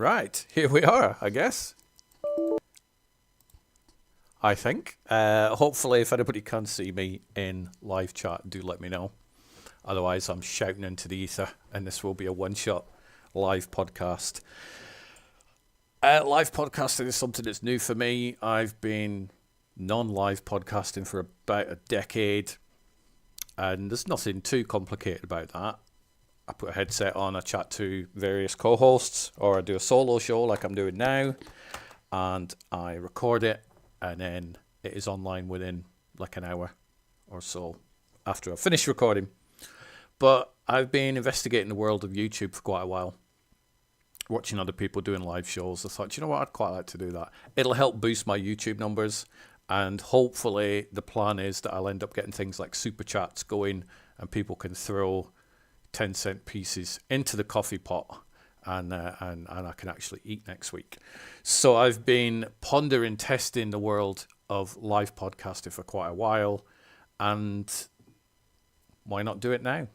Right, here we are, I guess. I think. Hopefully, if anybody can see me in live chat, do let me know. Otherwise, I'm shouting into the ether, and this will be a one-shot live podcast. Live podcasting is something that's new for me. I've been non-live podcasting for about a decade, and there's nothing too complicated about that. I put a headset on, I chat to various co-hosts, or I do a solo show like I'm doing now, and I record it, and then it is online within like an hour or so after I've finished recording. But I've been investigating the world of YouTube for quite a while, watching other people doing live shows. I thought, you know what, I'd quite like to do that. It'll help boost my YouTube numbers, and hopefully the plan is that I'll end up getting things like super chats going, and people can throw 10-cent pieces into the coffee pot, and I can actually eat next week. So I've been pondering, testing the world of live podcasting for quite a while, and why not do it now?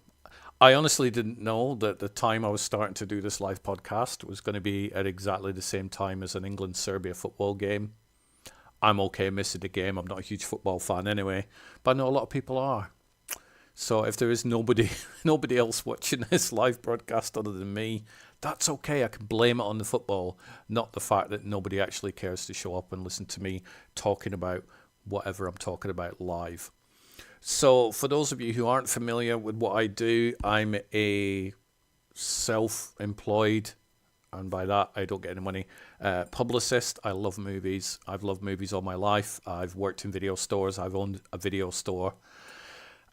I honestly didn't know that the time I was starting to do this live podcast was going to be at exactly the same time as an England-Serbia football game. I'm okay missing the game. I'm not a huge football fan anyway, but I know a lot of people are. So if there is nobody else watching this live broadcast other than me, that's okay. I can blame it on the football, not the fact that nobody actually cares to show up and listen to me talking about whatever I'm talking about live. So for those of you who aren't familiar with what I do, I'm a self-employed, and by that I don't get any money, publicist. I love movies. I've loved movies all my life. I've worked in video stores. I've owned a video store.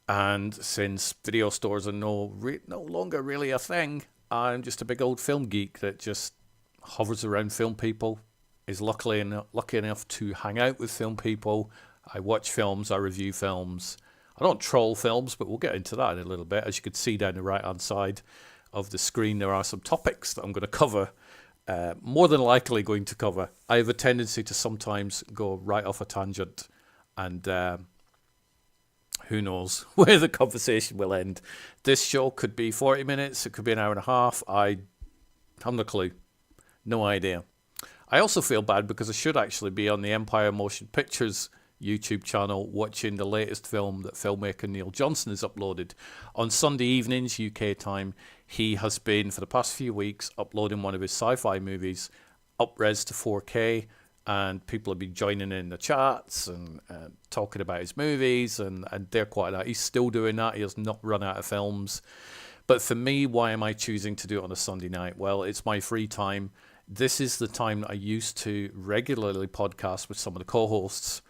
And since video stores are no longer really a thing, I'm just a big old film geek that just hovers around film people, is lucky enough to hang out with film people. I watch films, I review films. I don't troll films, but we'll get into that in a little bit. As you can see down the right-hand side of the screen, there are some topics that I'm going to cover, more than likely going to cover. I have a tendency to sometimes go right off a tangent, and who knows where the conversation will end. This show could be 40 minutes. It could be an hour and a half. I have no clue. No idea. I also feel bad because I should actually be on the Empire Motion Pictures YouTube channel watching the latest film that filmmaker Neil Johnson has uploaded. On Sunday evenings, UK time, he has been, for the past few weeks, uploading one of his sci-fi movies, up-res to 4K, and people have been joining in the chats and talking about his movies, and they're quite that. He's still doing that. He has not run out of films. But for me, why am I choosing to do it on a Sunday night? Well, it's my free time. This is the time that I used to regularly podcast with some of the co-hosts,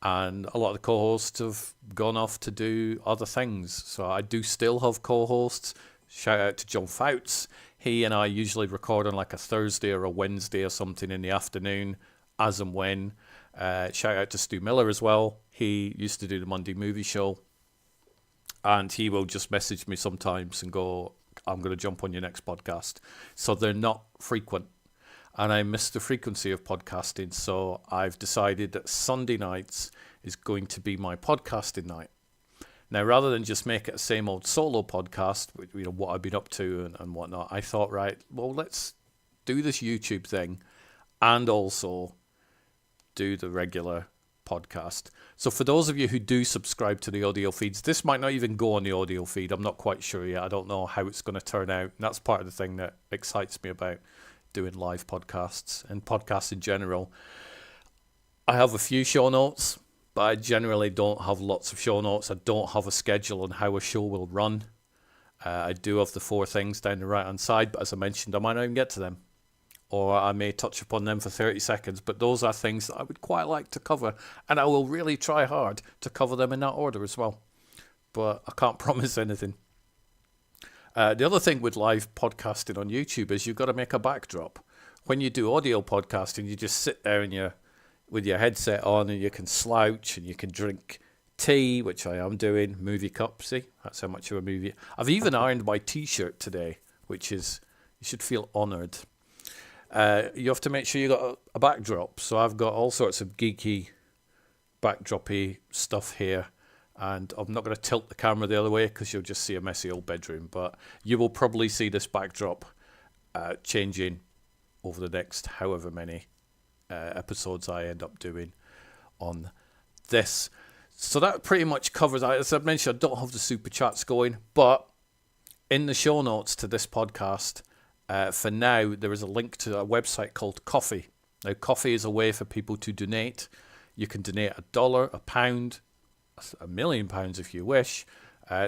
and a lot of the co-hosts have gone off to do other things. So I do still have co-hosts. Shout out to John Fouts. He and I usually record on like a Thursday or a Wednesday or something in the afternoon, as and when. Shout out to Stu Miller as well. He used to do the Monday movie show, and he will just message me sometimes and go, I'm going to jump on your next podcast. So they're not frequent, and I miss the frequency of podcasting. So I've decided that Sunday nights is going to be my podcasting night. Now, rather than just make it a same old solo podcast, you know, what I've been up to and whatnot, I thought, right, well, let's do this YouTube thing and also do the regular podcast. So for those of you who do subscribe to the audio feeds, this might not even go on the audio feed. I'm not quite sure yet. I don't know how it's going to turn out. And that's part of the thing that excites me about doing live podcasts and podcasts in general. I have a few show notes, but I generally don't have lots of show notes. I don't have a schedule on how a show will run. I do have the 4 things down the right-hand side, but as I mentioned, I might not even get to them. Or I may touch upon them for 30 seconds, but those are things that I would quite like to cover, and I will really try hard to cover them in that order as well. But I can't promise anything. The other thing with live podcasting on YouTube is you've got to make a backdrop. When you do audio podcasting, you just sit there with your headset on, and you can slouch and you can drink tea, which I am doing, movie cup. See, that's how much of a movie. I've even ironed my t-shirt today, which is, you should feel honoured. You have to make sure you got a backdrop. So I've got all sorts of geeky, backdroppy stuff here. And I'm not going to tilt the camera the other way because you'll just see a messy old bedroom. But you will probably see this backdrop changing over the next however many episodes I end up doing on this. So that pretty much covers, as I mentioned, I don't have the super chats going, but in the show notes to this podcast, for now, there is a link to a website called Coffee. Now, Coffee is a way for people to donate. You can donate $1, £1, £1 million if you wish.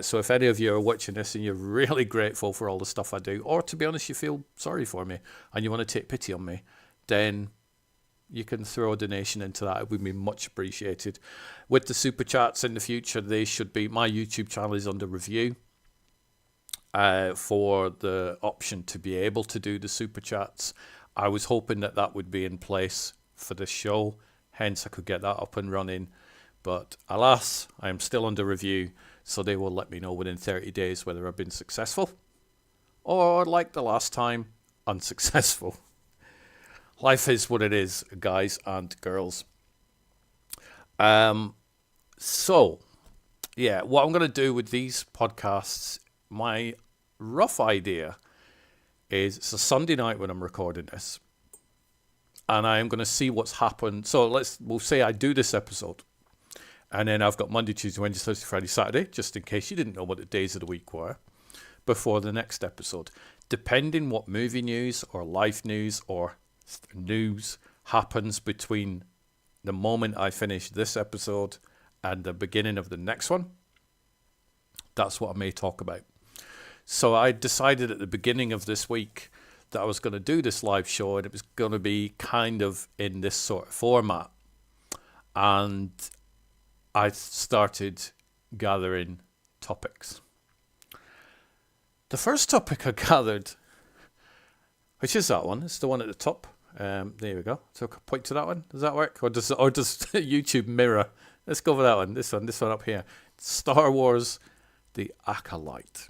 So if any of you are watching this and you're really grateful for all the stuff I do, or to be honest, you feel sorry for me and you want to take pity on me, then you can throw a donation into that. It would be much appreciated. With the super chats in the future, they should be, my YouTube channel is under review for the option to be able to do the super chats. I was hoping that that would be in place for this show, hence I could get that up and running. But alas, I am still under review, so they will let me know within 30 days whether I've been successful or, like the last time, unsuccessful. Life is what it is, guys and girls. So, yeah, what I'm going to do with these podcasts, my rough idea is it's a Sunday night when I'm recording this, and I am going to see what's happened. So we'll say I do this episode, and then I've got Monday, Tuesday, Wednesday, Thursday, Friday, Saturday, just in case you didn't know what the days of the week were, before the next episode. Depending what movie news or life news or news happens between the moment I finish this episode and the beginning of the next one, that's what I may talk about. So I decided at the beginning of this week that I was going to do this live show, and it was going to be kind of in this sort of format. And I started gathering topics. The first topic I gathered, which is that one, it's the one at the top. There we go. So I can point to that one. Does that work? Or does YouTube mirror? Let's go for that one. This one up here. Star Wars, The Acolyte.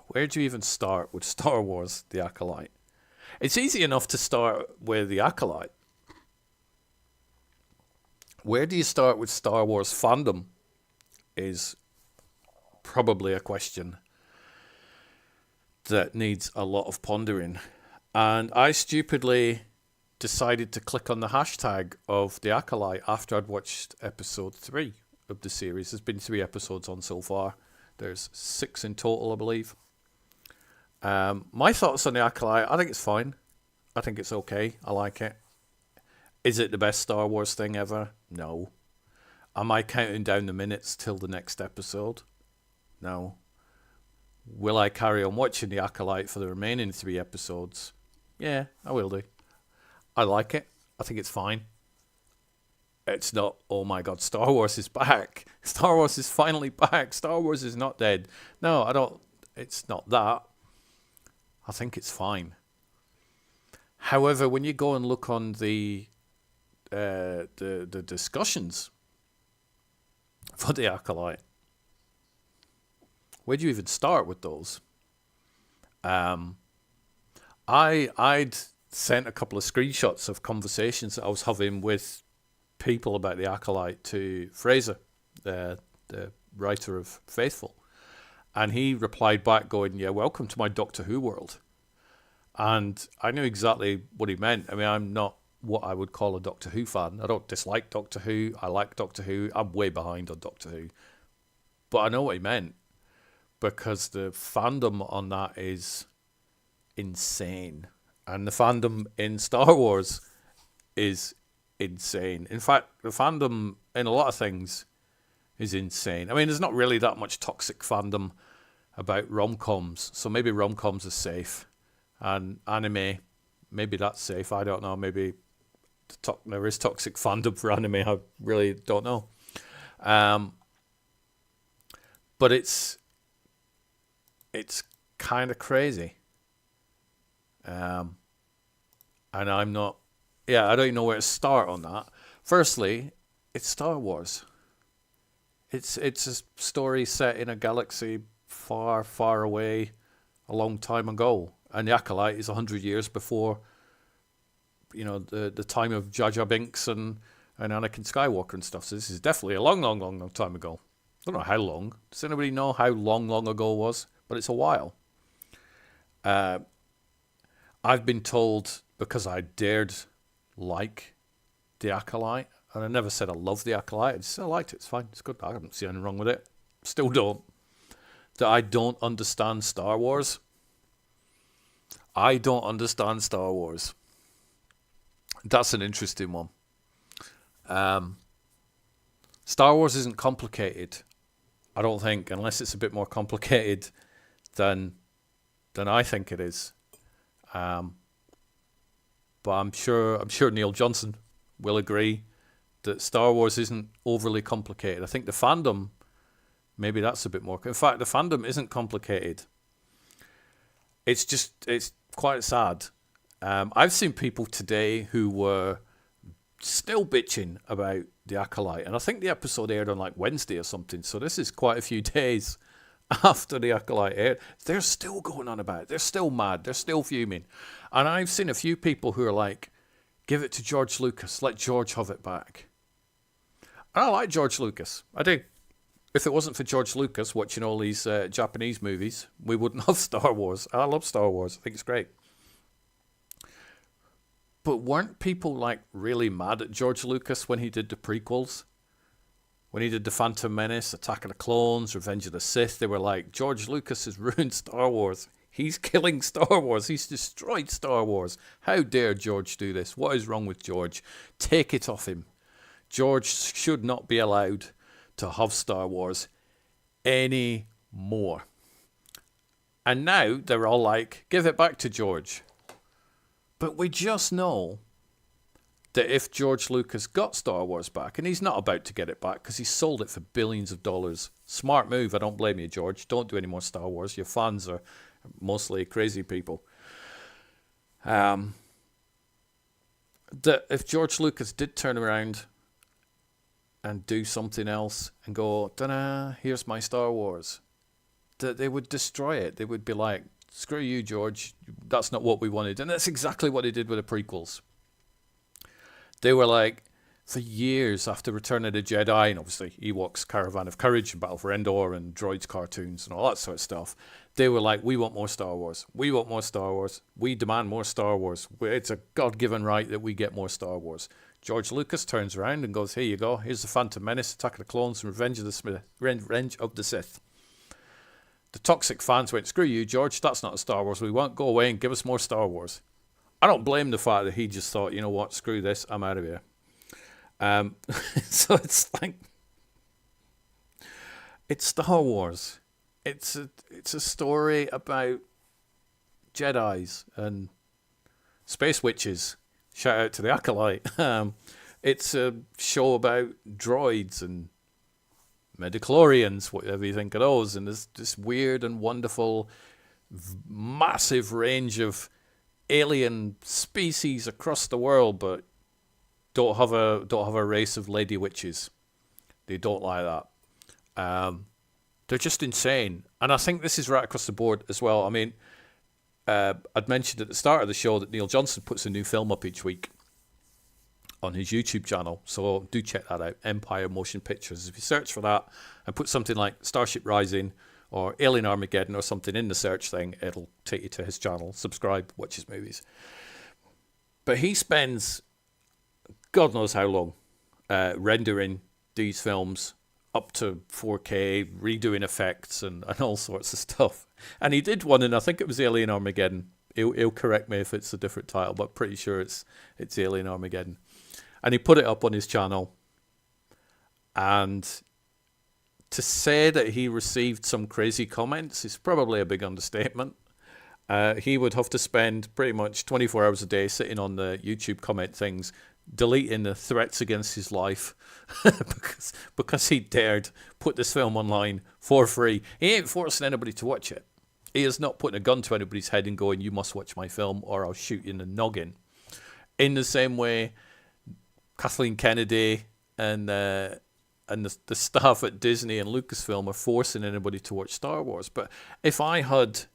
Where do you even start with Star Wars, The Acolyte? It's easy enough to start with The Acolyte. Where do you start with Star Wars fandom is probably a question that needs a lot of pondering. And I stupidly decided to click on the hashtag of The Acolyte after I'd watched episode 3 of the series. There's been 3 episodes on so far. There's 6 in total, I believe. My thoughts on The Acolyte, I think it's fine. I think it's okay. I like it. Is it the best Star Wars thing ever? No. Am I counting down the minutes till the next episode? No. Will I carry on watching The Acolyte for the remaining 3 episodes? Yeah, I will do. I like it. I think it's fine. It's not, oh my God, Star Wars is back. Star Wars is finally back. Star Wars is not dead. No, I don't. It's not that. I think it's fine. However, when you go and look on the discussions for The Acolyte, where do you even start with those? I'd sent a couple of screenshots of conversations that I was having with people about The Acolyte to Fraser, the writer of Faithful. And he replied back going, yeah, welcome to my Doctor Who world. And I knew exactly what he meant. I mean, I'm not what I would call a Doctor Who fan. I don't dislike Doctor Who. I like Doctor Who. I'm way behind on Doctor Who. But I know what he meant, because the fandom on that is insane. And the fandom in Star Wars is insane. In fact, the fandom in a lot of things is insane. I mean, there's not really that much toxic fandom about rom-coms, so maybe rom-coms are safe. And anime, maybe that's safe. I don't know. Maybe there is toxic fandom for anime. I really don't know. But it's kind of crazy. And I'm not... Yeah, I don't even know where to start on that. Firstly, it's Star Wars. It's a story set in a galaxy far, far away a long time ago. And The Acolyte is 100 years before, you know, the time of Jar Jar Binks and Anakin Skywalker and stuff. So this is definitely a long, long, long, long time ago. I don't know how long. Does anybody know how long, long ago it was? But it's a while. I've been told, because I dared like The Acolyte, and I never said I love The Acolyte, I just said I liked it, it's fine, it's good, I haven't seen anything wrong with it, still don't, that I don't understand Star Wars. I don't understand Star Wars. That's an interesting one. Star Wars isn't complicated, I don't think, unless it's a bit more complicated than I think it is. But I'm sure Neil Johnson will agree that Star Wars isn't overly complicated. I think the fandom, maybe that's a bit more. In fact, the fandom isn't complicated. It's quite sad. I've seen people today who were still bitching about The Acolyte, and I think the episode aired on like Wednesday or something, so this is quite a few days after The Acolyte aired. They're still going on about it. They're still mad. They're still fuming. And I've seen a few people who are like, give it to George Lucas. Let George have it back. And I like George Lucas. I do. If it wasn't for George Lucas watching all these Japanese movies, we wouldn't have Star Wars. I love Star Wars. I think it's great. But weren't people like really mad at George Lucas when he did the prequels? When he did The Phantom Menace, Attack of the Clones, Revenge of the Sith, they were like, George Lucas has ruined Star Wars. He's killing Star Wars. He's destroyed Star Wars. How dare George do this? What is wrong with George? Take it off him. George should not be allowed to have Star Wars anymore. And now they're all like, give it back to George. But we just know that if George Lucas got Star Wars back, and he's not about to get it back because he sold it for billions of dollars. Smart move. I don't blame you, George. Don't do any more Star Wars. Your fans are mostly crazy people. That if George Lucas did turn around and do something else and go, ta-da, here's my Star Wars, that they would destroy it. They would be like, screw you, George. That's not what we wanted. And that's exactly what they did with the prequels. They were like, for years after Return of the Jedi, and obviously Ewoks, Caravan of Courage, and Battle for Endor, and Droids cartoons, and all that sort of stuff, they were like, we want more Star Wars. We want more Star Wars. We demand more Star Wars. It's a God-given right that we get more Star Wars. George Lucas turns around and goes, here you go. Here's The Phantom Menace, Attack of the Clones, and Revenge of the Sith. The toxic fans went, screw you, George. That's not a Star Wars we want. Go away and give us more Star Wars. I don't blame the fact that he just thought, you know what, screw this, I'm out of here. So it's like, it's Star Wars. It's a story about Jedis and space witches. Shout out to the Acolyte. It's a show about droids and Midichlorians, whatever you think of those, and there's this weird and wonderful, massive range of alien species across the world, but don't have a race of lady witches. They don't like that. They're just insane, and I think this is right across the board as well. I mean, I'd mentioned at the start of the show that Neil Johnson puts a new film up each week on his YouTube channel, so do check that out, Empire Motion Pictures. If you search for that and put something like Starship Rising or Alien Armageddon or something in the search thing, it'll take you to his channel. Subscribe, watch his movies. But he spends God knows how long rendering these films up to 4K, redoing effects and all sorts of stuff. And he did one, and I think it was Alien Armageddon. He'll correct me if it's a different title, but pretty sure it's Alien Armageddon. And he put it up on his channel. And to say that he received some crazy comments is probably a big understatement. He would have to spend pretty much 24 hours a day sitting on the YouTube comment things, deleting the threats against his life because he dared put this film online for free. He ain't forcing anybody to watch it. He is not putting a gun to anybody's head and going, you must watch my film or I'll shoot you in the noggin. In the same way, Kathleen Kennedy and the staff at Disney and Lucasfilm are forcing anybody to watch Star Wars. But if it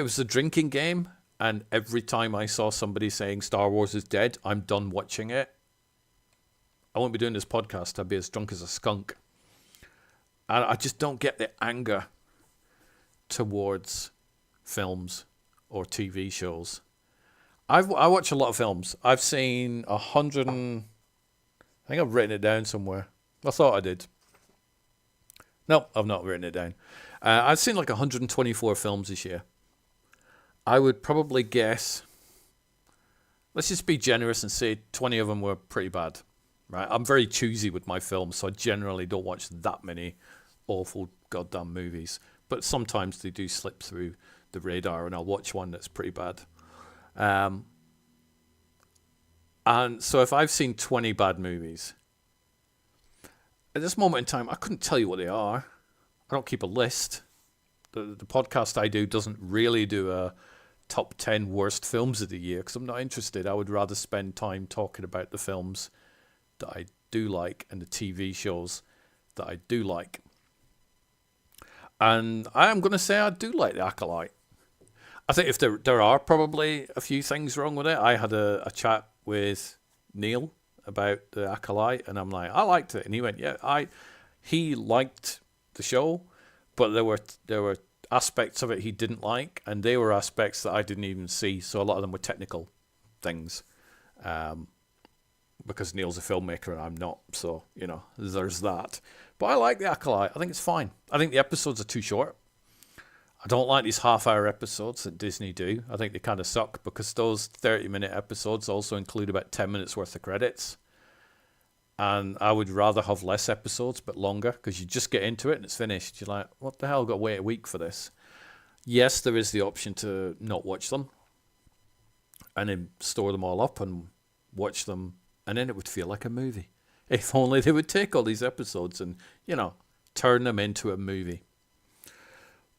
was a drinking game, and every time I saw somebody saying Star Wars is dead, I'm done watching it, I won't be doing this podcast. I'd be as drunk as a skunk. And I just don't get the anger towards films or TV shows. I watch a lot of films. I've seen 100 and... I think I've written it down somewhere. I thought I did. No, I've not written it down. I've seen like 124 films this year. I would probably guess... Let's just be generous and say 20 of them were pretty bad. Right? I'm very choosy with my films, so I generally don't watch that many awful goddamn movies. But sometimes they do slip through the radar, and I'll watch one that's pretty bad. And so if I've seen 20 bad movies, at this moment in time, I couldn't tell you what they are. I don't keep a list. The podcast I do doesn't really do a top 10 worst films of the year because I'm not interested. I would rather spend time talking about the films that I do like and the TV shows that I do like. And I am going to say I do like The Acolyte. I think if there are probably a few things wrong with it. I had a chat with Neil about The Acolyte, and I'm like, I liked it. And he went, yeah, he liked the show, but there were aspects of it he didn't like, and they were aspects that I didn't even see. So a lot of them were technical things, because Neil's a filmmaker and I'm not. So, there's that. But I like The Acolyte. I think it's fine. I think the episodes are too short. I don't like these half-hour episodes that Disney do. I think they kind of suck because those 30-minute episodes also include about 10 minutes worth of credits. And I would rather have less episodes but longer because you just get into it and it's finished. You're like, what the hell? I've got to wait a week for this. Yes, there is the option to not watch them and then store them all up and watch them, and then it would feel like a movie. If only they would take all these episodes and, turn them into a movie.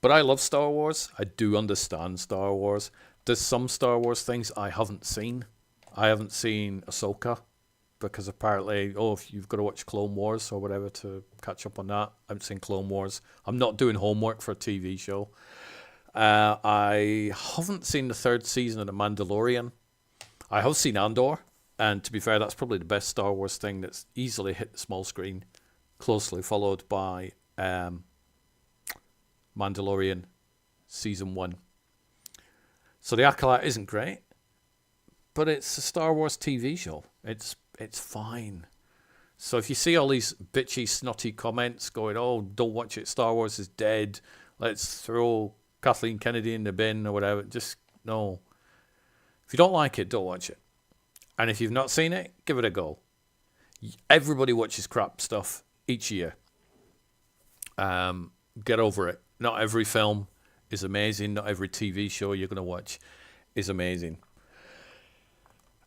But I love Star Wars. I do understand Star Wars. There's some Star Wars things I haven't seen. I haven't seen Ahsoka because apparently, if you've got to watch Clone Wars or whatever to catch up on that. I haven't seen Clone Wars. I'm not doing homework for a TV show. I haven't seen the 3rd season of The Mandalorian. I have seen Andor. And to be fair, that's probably the best Star Wars thing that's easily hit the small screen. Closely followed by... Mandalorian Season 1. So The Acolyte isn't great, but it's a Star Wars TV show. It's fine. So if you see all these bitchy, snotty comments going, don't watch it, Star Wars is dead, let's throw Kathleen Kennedy in the bin or whatever, just no. If you don't like it, don't watch it. And if you've not seen it, give it a go. Everybody watches crap stuff each year. Get over it. Not every film is amazing. Not every TV show you're going to watch is amazing.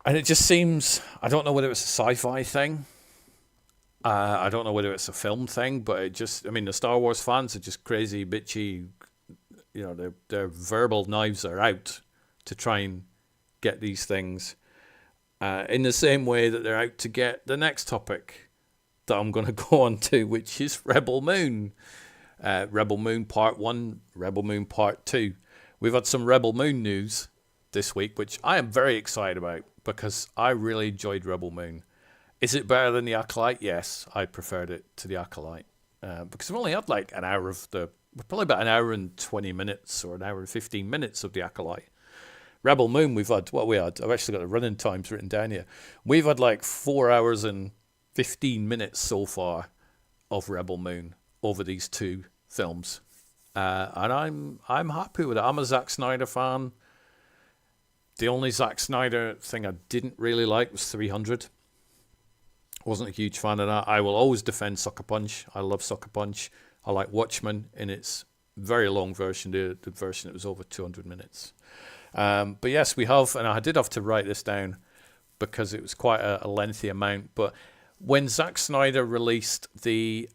And it just seems, I don't know whether it's a sci-fi thing. I don't know whether it's a film thing, but the Star Wars fans are just crazy, bitchy. Their verbal knives are out to try and get these things. In the same way that they're out to get the next topic that I'm going to go on to, which is Rebel Moon. Rebel Moon Part 1, Rebel Moon Part 2. We've had some Rebel Moon news this week, which I am very excited about because I really enjoyed Rebel Moon. Is it better than The Acolyte? Yes, I preferred it to The Acolyte. Because we've only had like an hour probably about an hour and 20 minutes or an hour and 15 minutes of The Acolyte. Rebel Moon, we've had, I've actually got the running times written down here. We've had like 4 hours and 15 minutes so far of Rebel Moon over these two films, and I'm happy with it. I'm a Zack Snyder fan. The only Zack Snyder thing I didn't really like was 300. Wasn't a huge fan of that. I will always defend Sucker Punch. I love Sucker Punch. I like Watchmen in its very long version, the version that was over 200 minutes. But yes, we have, and I did have to write this down because it was quite a lengthy amount. But when Zack Snyder released the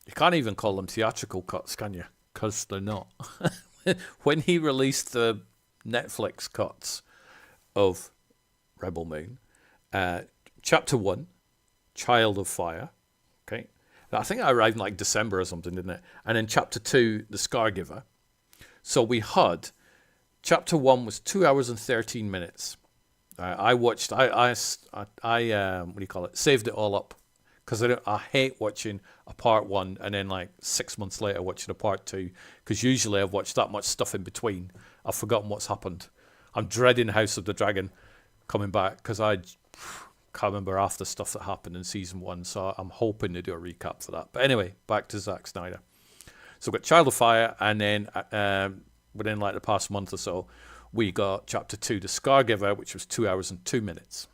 you can't even call them theatrical cuts, can you? Because they're not. When he released the Netflix cuts of Rebel Moon, Chapter 1, Child of Fire, okay? I think I arrived in like December or something, didn't it? And then Chapter 2, The Scargiver. So we had, Chapter 1 was 2 hours and 13 minutes. I watched, what do you call it? Saved it all up. because I hate watching a part 1 and then like 6 months later watching a part 2, because usually I've watched that much stuff in between. I've forgotten what's happened. I'm dreading House of the Dragon coming back because I can't remember half the stuff that happened in season 1, so I'm hoping to do a recap for that. But anyway, back to Zack Snyder. So we've got Child of Fire, and then within like the past month or so, we got Chapter 2, The Scargiver, which was 2 hours and 2 minutes.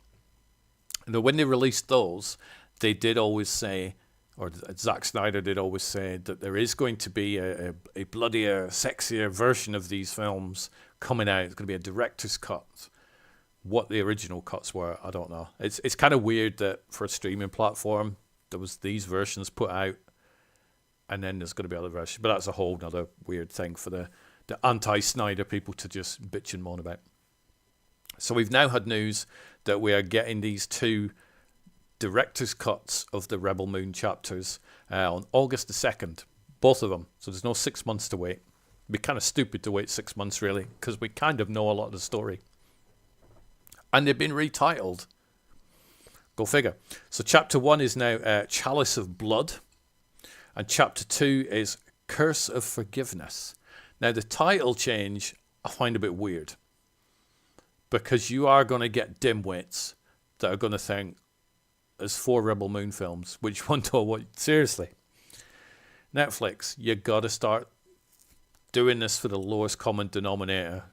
Now, when they released those, they did always say, or Zack Snyder did always say, that there is going to be a bloodier, sexier version of these films coming out. It's going to be a director's cut. What the original cuts were, I don't know. It's kind of weird that for a streaming platform, there was these versions put out, and then there's going to be other versions. But that's a whole other weird thing for the anti-Snyder people to just bitch and moan about. So we've now had news that we are getting these 2 director's cuts of the Rebel Moon chapters on August the 2nd, both of them. So there's no 6 months to wait. It'd be kind of stupid to wait 6 months, really, because we kind of know a lot of the story. And they've been retitled. Go figure. So chapter 1 is now Chalice of Blood, and chapter 2 is Curse of Forgiveness. Now, the title change I find a bit weird, because you are going to get dimwits that are going to think, there's 4 Rebel Moon films, which one do I watch? Seriously. Netflix, you got to start doing this for the lowest common denominator.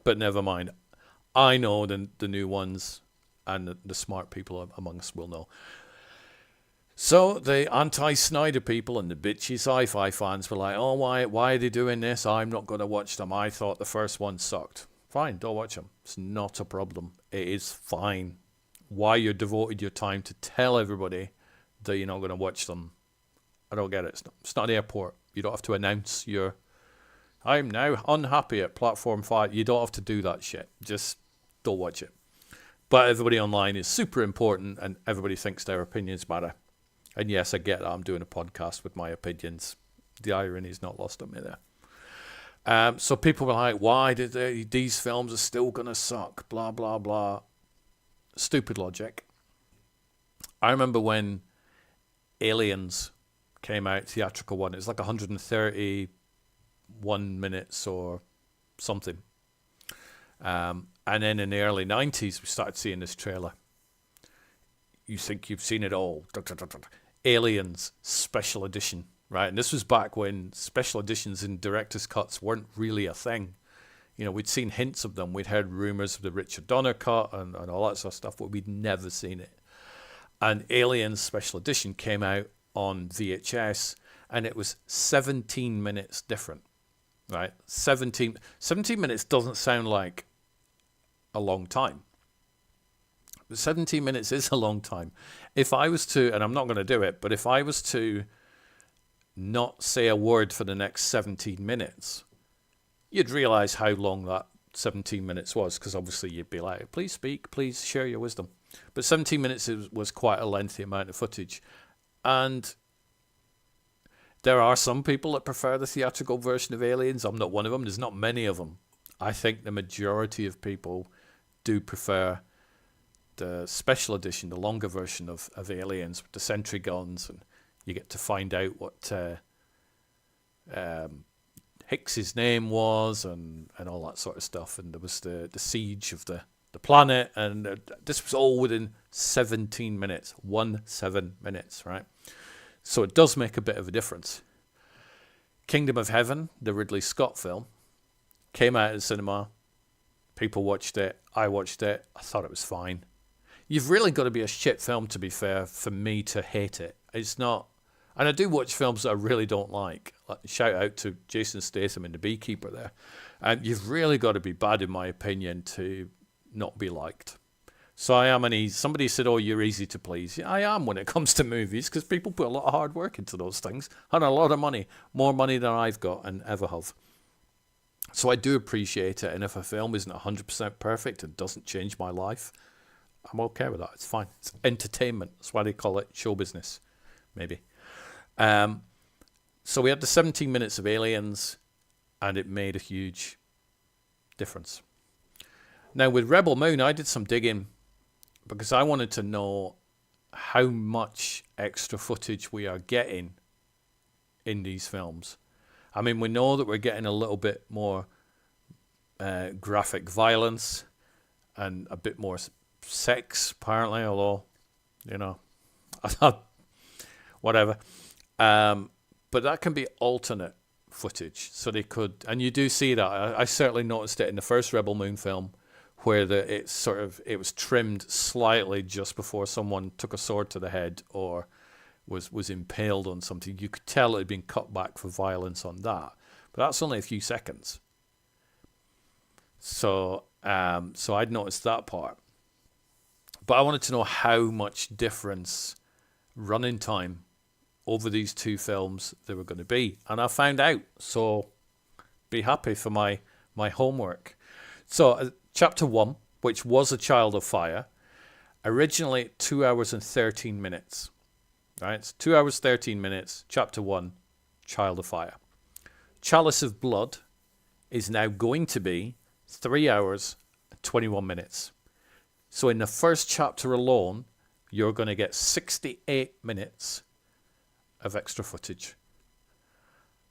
But never mind. I know the new ones, and the smart people among us will know. So the anti-Snyder people and the bitchy sci-fi fans were like, oh, why are they doing this? I'm not going to watch them. I thought the first one sucked. Fine, don't watch them. It's not a problem. It is fine. Why you devoted your time to tell everybody that you're not going to watch them? I don't get it. It's not an airport. You don't have to announce I'm now unhappy at Platform 5. You don't have to do that shit. Just don't watch it. But everybody online is super important, and everybody thinks their opinions matter. And yes, I get that. I'm doing a podcast with my opinions. The irony is not lost on me there. So people were like, why did these films are still going to suck? Blah, blah, blah. Stupid logic. I remember when Aliens came out, theatrical one. It was like 131 minutes or something. And then in the early 90s, we started seeing this trailer. You think you've seen it all. Aliens Special Edition, right? And this was back when special editions and director's cuts weren't really a thing. You know, we'd seen hints of them. We'd heard rumors of the Richard Donner cut and all that sort of stuff, but we'd never seen it. And Aliens Special Edition came out on VHS, and it was 17 minutes different, right? 17 minutes doesn't sound like a long time. But 17 minutes is a long time. If I was to, and I'm not going to do it, but if I was to not say a word for the next 17 minutes, you'd realize how long that 17 minutes was, because obviously you'd be like, please speak, please share your wisdom. But 17 minutes was quite a lengthy amount of footage. And there are some people that prefer the theatrical version of Aliens. I'm not one of them. There's not many of them. I think the majority of people do prefer the special edition, the longer version of Aliens with the sentry guns, and you get to find out what Hicks's name was and all that sort of stuff. And there was the siege of the planet, and this was all within 17 minutes, 17 minutes, right? So it does make a bit of a difference. Kingdom of Heaven, the Ridley Scott film, came out in cinema. People watched it. I watched it. I thought it was fine. You've really got to be a shit film, to be fair, for me to hate it. It's not. And I do watch films that I really don't like. Shout out to Jason Statham and The Beekeeper there. And you've really got to be bad, in my opinion, to not be liked. So I am somebody said, oh, you're easy to please. Yeah, I am when it comes to movies, because people put a lot of hard work into those things and a lot of money, more money than I've got and ever have. So I do appreciate it. And if a film isn't 100% perfect and doesn't change my life, I'm okay with that. It's fine. It's entertainment. That's why they call it show business, maybe. So we had the 17 minutes of Aliens, and it made a huge difference. Now with Rebel Moon, I did some digging because I wanted to know how much extra footage we are getting in these films. I mean, we know that we're getting a little bit more graphic violence and a bit more sex, apparently, although, you know, whatever. But that can be alternate footage. So they could, and you do see that. I certainly noticed it in the first Rebel Moon film, where it was trimmed slightly just before someone took a sword to the head or was impaled on something. You could tell it had been cut back for violence on that. But that's only a few seconds. So I'd noticed that part. But I wanted to know how much difference running time over these two films there were going to be. And I found out. So be happy for my homework. So Chapter 1, which was A Child of Fire, originally 2 hours and 13 minutes. Right? It's 2 hours, 13 minutes, Chapter 1, Child of Fire. Chalice of Blood is now going to be 3 hours, 21 minutes. So in the first chapter alone, you're going to get 68 minutes of extra footage.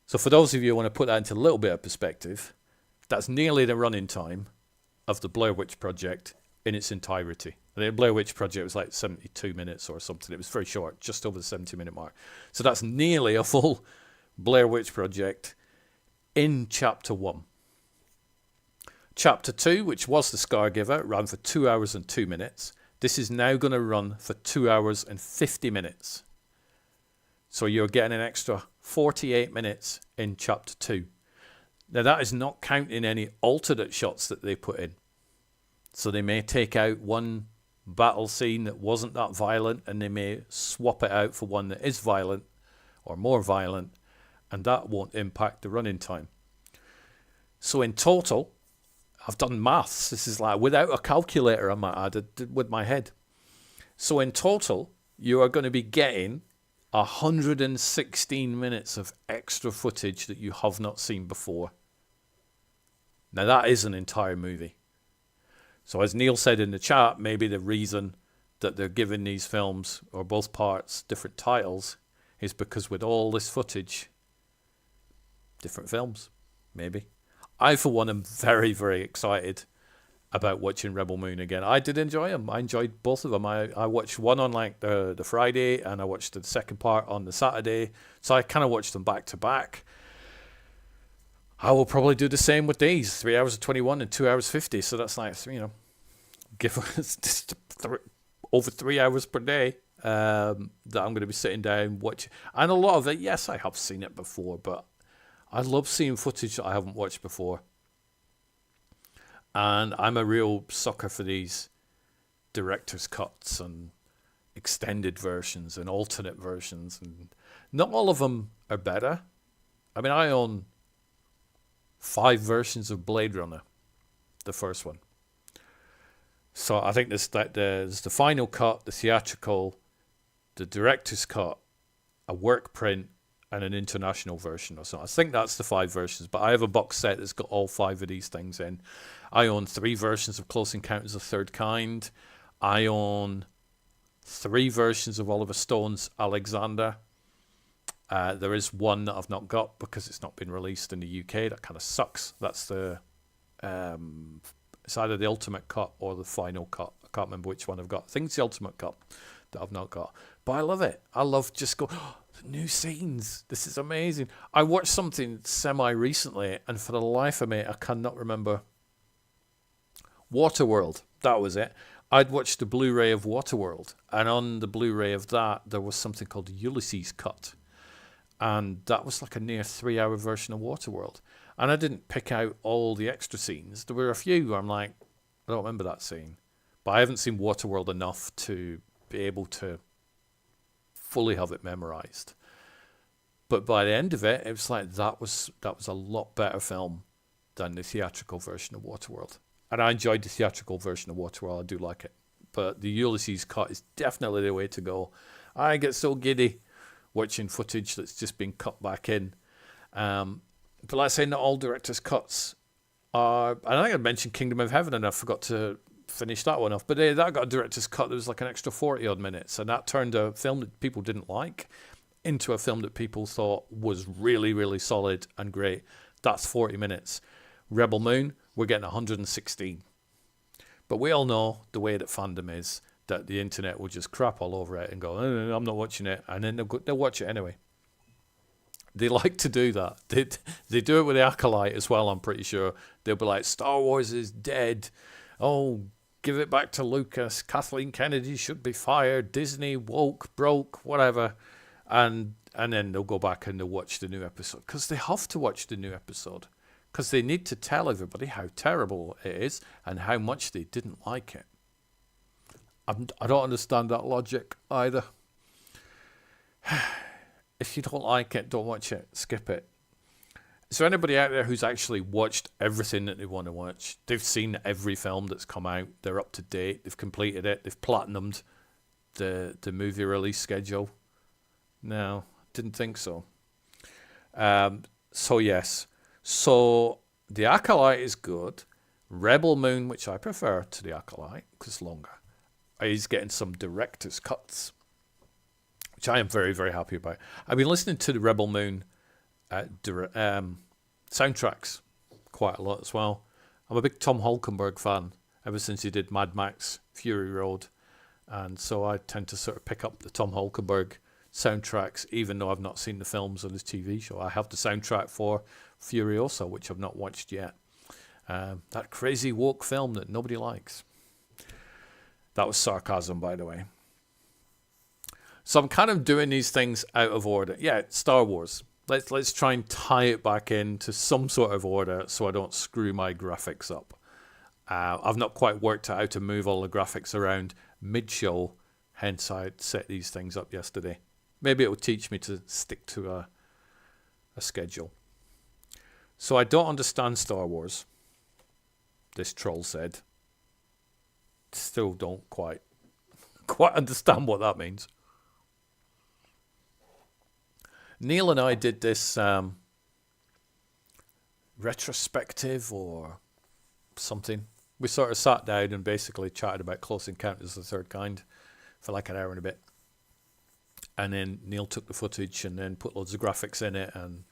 So for those of you who want to put that into a little bit of perspective, that's nearly the running time of the Blair Witch Project in its entirety. The Blair Witch Project was like 72 minutes or something. It was very short, just over the 70-minute mark. So that's nearly a full Blair Witch Project in Chapter 1. Chapter 2, which was The Scargiver, ran for 2 hours and 2 minutes. This is now going to run for 2 hours and 50 minutes. So you're getting an extra 48 minutes in Chapter 2. Now that is not counting any alternate shots that they put in. So they may take out one battle scene that wasn't that violent and they may swap it out for one that is violent or more violent, and that won't impact the running time. So in total, I've done maths. This is like without a calculator, I might add, with my head. So in total, you are going to be getting 116 minutes of extra footage that you have not seen before. Now that is an entire movie. So as Neil said in the chat, maybe the reason that they're giving these films, or both parts, different titles, is because with all this footage, different films, maybe. I, for one, am very, very excited about watching Rebel Moon again. I did enjoy them. I enjoyed both of them. I watched one on like the Friday, and I watched the second part on the Saturday. So I kind of watched them back to back. I will probably do the same with these. 3 hours of 21 and 2 hours 50. So that's like, you know, give us just over 3 hours per day that I'm going to be sitting down watching. And a lot of it, yes, I have seen it before, but I love seeing footage that I haven't watched before. And I'm a real sucker for these director's cuts and extended versions and alternate versions. And not all of them are better. I mean, I own 5 versions of Blade Runner, the first one. So I think there's the final cut, the theatrical, the director's cut, a work print, and an international version or something. I think that's the 5 versions, but I have a box set that's got all 5 of these things in. I own 3 versions of Close Encounters of the Third Kind. I own 3 versions of Oliver Stone's Alexander. There is one that I've not got because it's not been released in the UK. That kind of sucks. That's the it's either the ultimate cut or the final cut. I can't remember which one I've got. I think it's the ultimate cut that I've not got. But I love it. I love just go, oh, the new scenes. This is amazing. I watched something semi-recently, and for the life of me, I cannot remember. Waterworld. That was it. I'd watched the Blu-ray of Waterworld, and on the Blu-ray of that, there was something called the Ulysses cut. And that was like a near 3-hour version of Waterworld. And I didn't pick out all the extra scenes. There were a few where I'm like, I don't remember that scene. But I haven't seen Waterworld enough to be able to fully have it memorized. But by the end of it, it was like that was a lot better film than the theatrical version of Waterworld. And I enjoyed the theatrical version of Waterworld. I do like it. But the Ulysses cut is definitely the way to go. I get so giddy watching footage that's just been cut back in. But like I say, not all director's cuts are... I think I mentioned Kingdom of Heaven, and I forgot to finish that one off. But that got a director's cut. There was like an extra 40 odd minutes, and that turned a film that people didn't like into a film that people thought was really, really solid and great. That's 40 minutes. Rebel Moon, we're getting 116. But we all know the way that fandom is, that the internet will just crap all over it and go, no, I'm not watching it. And then they'll watch it anyway. They like to do that. They do it with the Acolyte as well, I'm pretty sure. They'll be like, Star Wars is dead. Oh, give it back to Lucas. Kathleen Kennedy should be fired. Disney woke, broke, whatever. And then they'll go back and they'll watch the new episode. Because they have to watch the new episode. Because they need to tell everybody how terrible it is and how much they didn't like it. I don't understand that logic either. If you don't like it, don't watch it. Skip it. Is there anybody out there who's actually watched everything that they want to watch? They've seen every film that's come out. They're up to date. They've completed it. They've platinumed the movie release schedule. No, didn't think so. So yes. So the Acolyte is good. Rebel Moon, which I prefer to the Acolyte because it's longer, is getting some director's cuts, which I am very, very happy about. I've been listening to the Rebel Moon soundtracks quite a lot as well. I'm a big Tom Holkenborg fan ever since he did Mad Max Fury Road. And so I tend to sort of pick up the Tom Holkenborg soundtracks, even though I've not seen the films or this TV show. I have the soundtrack for Furiosa, which I've not watched yet. That crazy woke film that nobody likes. That was sarcasm, by the way. So I'm kind of doing these things out of order. Yeah, Star Wars. Let's try and tie it back into some sort of order so I don't screw my graphics up. I've not quite worked out how to move all the graphics around mid-show, hence I set these things up yesterday. Maybe it will teach me to stick to a schedule. So I don't understand Star Wars, this troll said. Still don't quite understand what that means. Neil and I did this retrospective or something. We sort of sat down and basically chatted about Close Encounters of the Third Kind for like an hour and a bit. And then Neil took the footage and then put loads of graphics in it and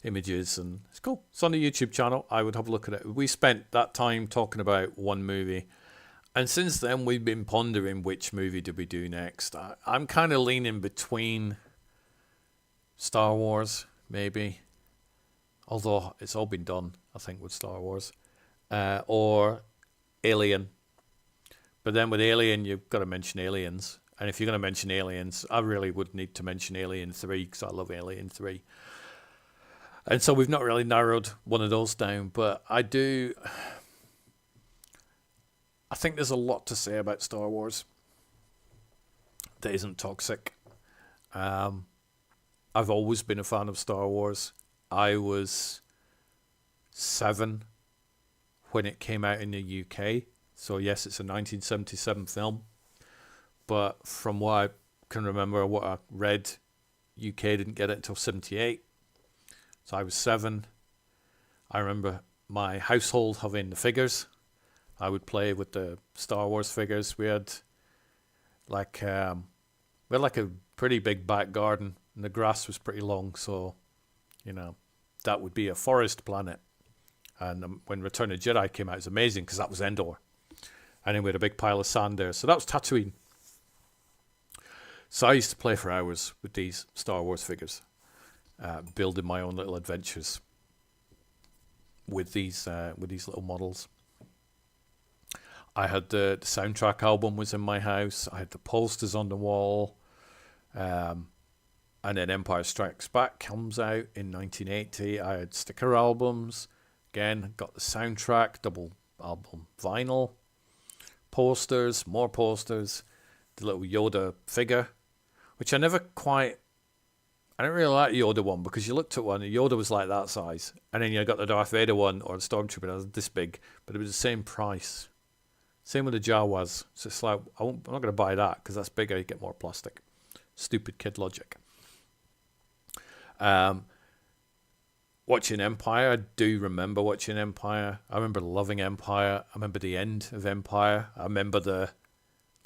images, and it's cool. It's on the YouTube channel. I would have a look at it. We spent that time talking about one movie. And since then, we've been pondering which movie do we do next. I'm kind of leaning between Star Wars, maybe. Although it's all been done, I think, with Star Wars. Or Alien. But then with Alien, you've got to mention Aliens. And if you're going to mention Aliens, I really would need to mention Alien 3, because I love Alien 3. And so we've not really narrowed one of those down. But I think there's a lot to say about Star Wars that isn't toxic. I've always been a fan of Star Wars. I was 7 when it came out in the UK. So yes, it's a 1977 film. But from what I can remember, what I read, UK didn't get it until 78. So I was 7. I remember my household having the figures. I would play with the Star Wars figures. We had like a pretty big back garden, and the grass was pretty long. So, that would be a forest planet. And when Return of the Jedi came out, it was amazing because that was Endor. And then we had a big pile of sand there. So that was Tatooine. So I used to play for hours with these Star Wars figures, building my own little adventures with these little models. I had the soundtrack album was in my house. I had the posters on the wall. And then Empire Strikes Back comes out in 1980. I had sticker albums. Again, got the soundtrack, double album vinyl. Posters, more posters. The little Yoda figure, which I didn't really like the Yoda one, because you looked at one and Yoda was like that size. And then you got the Darth Vader one, or the Stormtrooper, that was this big, but it was the same price. Same with the Jawas. So it's like, I'm not going to buy that because that's bigger, you get more plastic. Stupid kid logic. watching Empire. I do remember watching Empire. I remember loving Empire. I remember the end of Empire. I remember the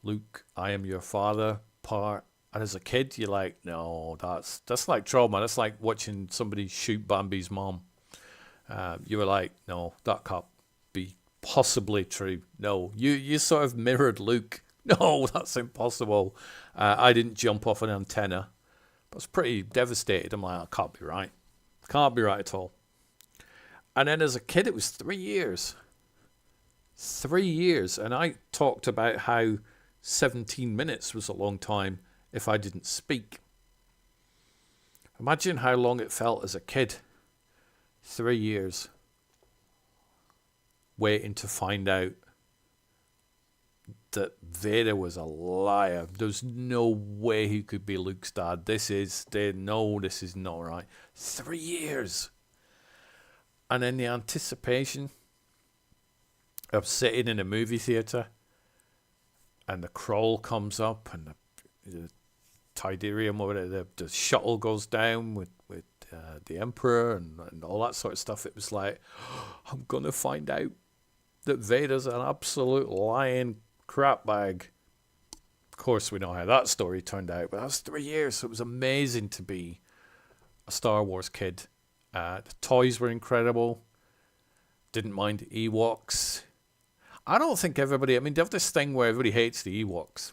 Luke, I am your father part. And as a kid, you're like, no, that's like trauma. That's like watching somebody shoot Bambi's mom. You were like, no, that can't be possibly true. No, you sort of mirrored Luke. No, that's impossible. I didn't jump off an antenna. I was pretty devastated. I'm like, that can't be right. Can't be right at all. And then as a kid, it was 3 years. 3 years. And I talked about how 17 minutes was a long time if I didn't speak. Imagine how long it felt as a kid. 3 years. Waiting to find out that Vader was a liar. There's no way he could be Luke's dad. This is not right. 3 years. And then the anticipation of sitting in a movie theater and the crawl comes up and the Tidarium or whatever, the shuttle goes down with the Emperor and all that sort of stuff. It was like, I'm going to find out that Vader's an absolute lying crap bag. Of course, we know how that story turned out, but that was 3 years. So it was amazing to be a Star Wars kid. The toys were incredible. Didn't mind the Ewoks. I don't think everybody, they have this thing where everybody hates the Ewoks.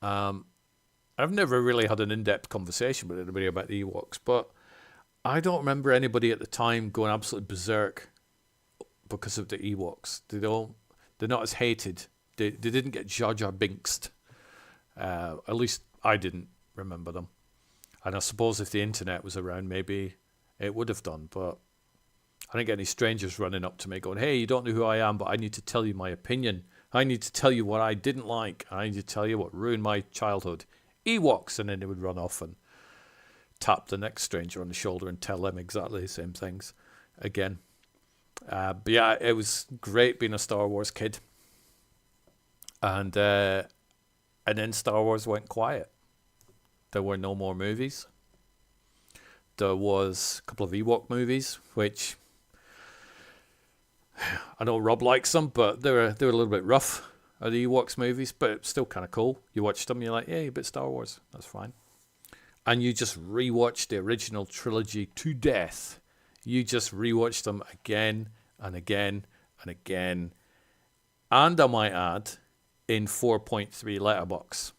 I've never really had an in-depth conversation with anybody about the Ewoks, but I don't remember anybody at the time going absolutely berserk because of the Ewoks. They're not as hated. They didn't get Jar Jar Binksed. At least I didn't remember them. And I suppose if the internet was around, maybe it would have done. But I didn't get any strangers running up to me going, hey, you don't know who I am, but I need to tell you my opinion. I need to tell you what I didn't like. I need to tell you what ruined my childhood. Ewoks. And then they would run off and tap the next stranger on the shoulder and tell them exactly the same things again. But yeah, it was great being a Star Wars kid. And then Star Wars went quiet. There were no more movies. There was a couple of Ewok movies, which I know Rob likes them, but they were a little bit rough, the Ewoks movies, but it's still kind of cool. You watch them, you're like, yeah, a bit Star Wars. That's fine. And you just rewatch the original trilogy to death. You just rewatch them again and again and again. And I might add, in 4.3 letterbox.